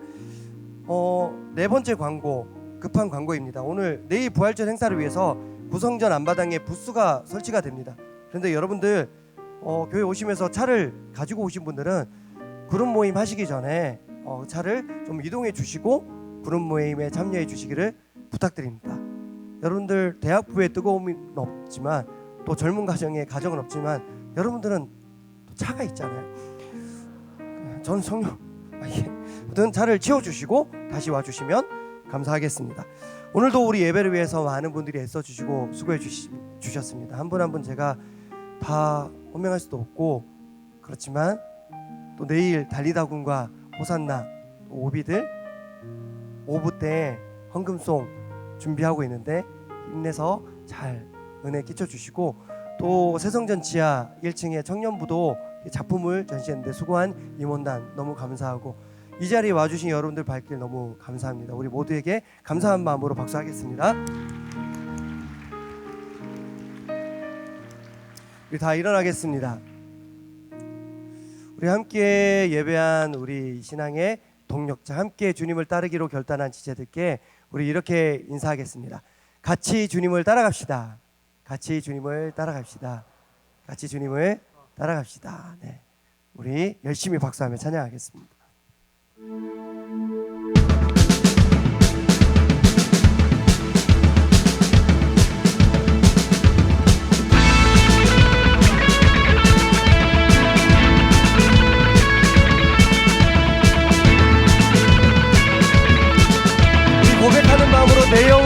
네 번째 광고 급한 광고입니다. 내일 부활절 행사를 위해서 구성전 안마당에 부스가 설치가 됩니다. 그런데 여러분들 교회 오시면서 차를 가지고 오신 분들은 그룹 모임 하시기 전에 차를 좀 이동해 주시고 그룹 모임에 참여해 주시기를 부탁드립니다. 여러분들 대학부에 뜨거움은 없지만 또 젊은 가정에 가정은 없지만 여러분들은 또 차가 있잖아요. 전 성령 아무튼 차를 치워주시고 다시 와주시면 감사하겠습니다. 오늘도 우리 예배를 위해서 많은 분들이 애써주시고 수고해 주셨습니다. 한 분 한 분 제가 다 호명할 수도 없고 그렇지만 또 내일 달리다군과 호산나 오비들 오부 때 헌금송 준비하고 있는데 힘내서 잘 은혜 끼쳐주시고 또 새성전 지하 1층에 청년부도 작품을 전시했는데 수고한 임원단 너무 감사하고 이 자리에 와주신 여러분들 발길 너무 감사합니다. 우리 모두에게 감사한 마음으로 박수하겠습니다. 우리 다 일어나겠습니다. 우리 함께 예배한 우리 신앙의 동력자 함께 주님을 따르기로 결단한 지체들께 우리 이렇게 인사하겠습니다. 같이 주님을 따라갑시다. 같이 주님을 따라갑시다. 같이 주님을 따라갑시다. 네, 우리 열심히 박수하며 찬양하겠습니다. 고백하는 마음으로 내 영혼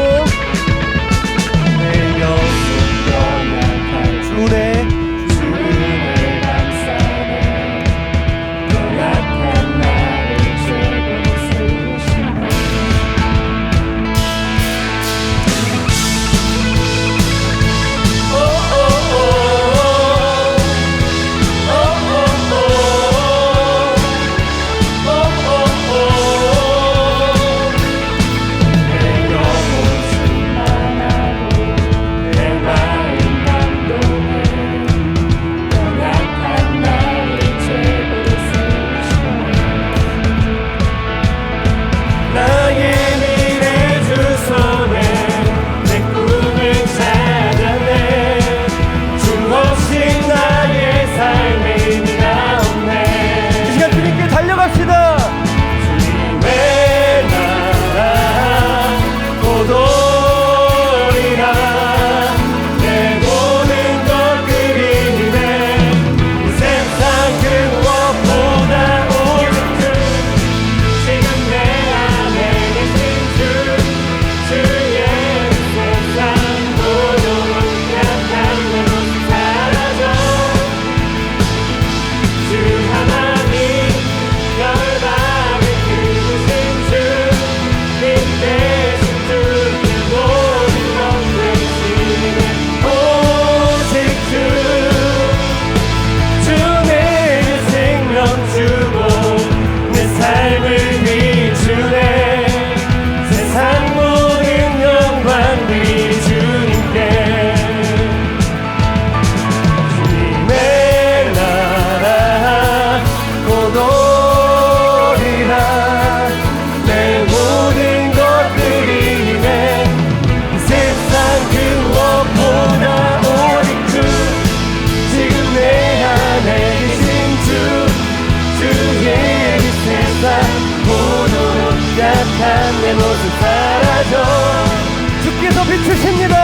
외치십니다.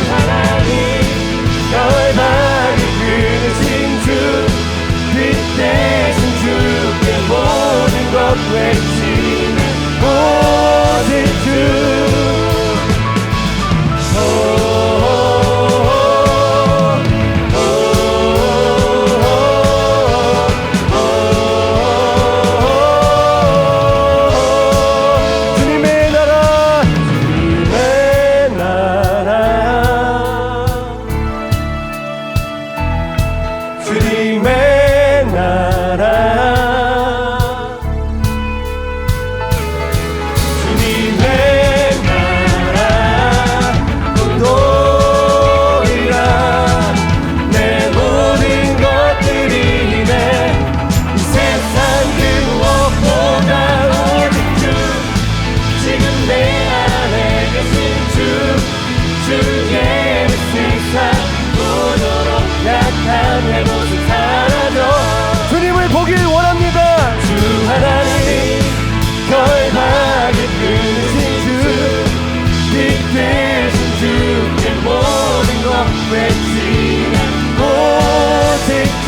하나님 열방이 그르신 주 빛 대신 주께 모든 것 외치는 오직 주 주님의 나라 주님의 나라 주님의 나라 주님의 나라 공동이라 내 모든 것들이 내이 세상 그 무엇보다 오직 주 지금 내 안에 계신 주 주의 세상 오도록 약한 내 모습 사라져 주님을 보길 원합니다. 주 하나님 결박이 끊으신 주빛 대신 주께 모든 것 외치는 오직 주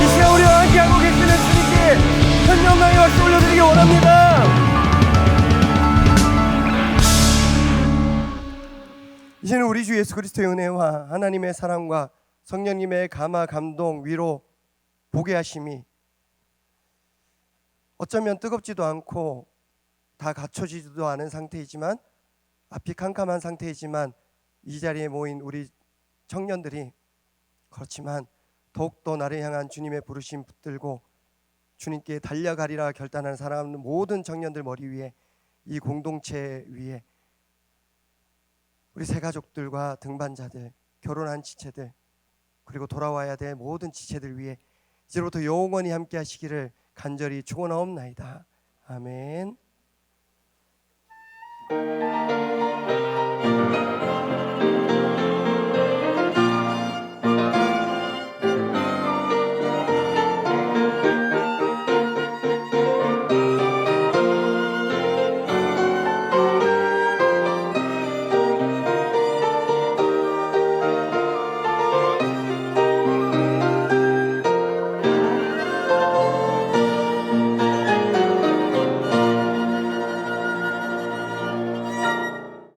이 시간 우리와 함께하고 계시는 주님께 천년만의 박수 올려드리기 원합니다. 이제는 우리 주 예수 그리스도의 은혜와 하나님의 사랑과 성령님의 감화, 감동, 위로, 보게 하심이 어쩌면 뜨겁지도 않고 다 갖춰지지도 않은 상태이지만 앞이 캄캄한 상태이지만 이 자리에 모인 우리 청년들이 그렇지만 더욱더 나를 향한 주님의 부르심 붙들고 주님께 달려가리라 결단하는 사랑하는 모든 청년들 머리 위에 이 공동체 위에 우리 새 가족들과 등반자들, 결혼한 지체들 그리고 돌아와야 될 모든 지체들 위해 이제부터 영원히 함께 하시기를 간절히 축원하옵나이다. 아멘.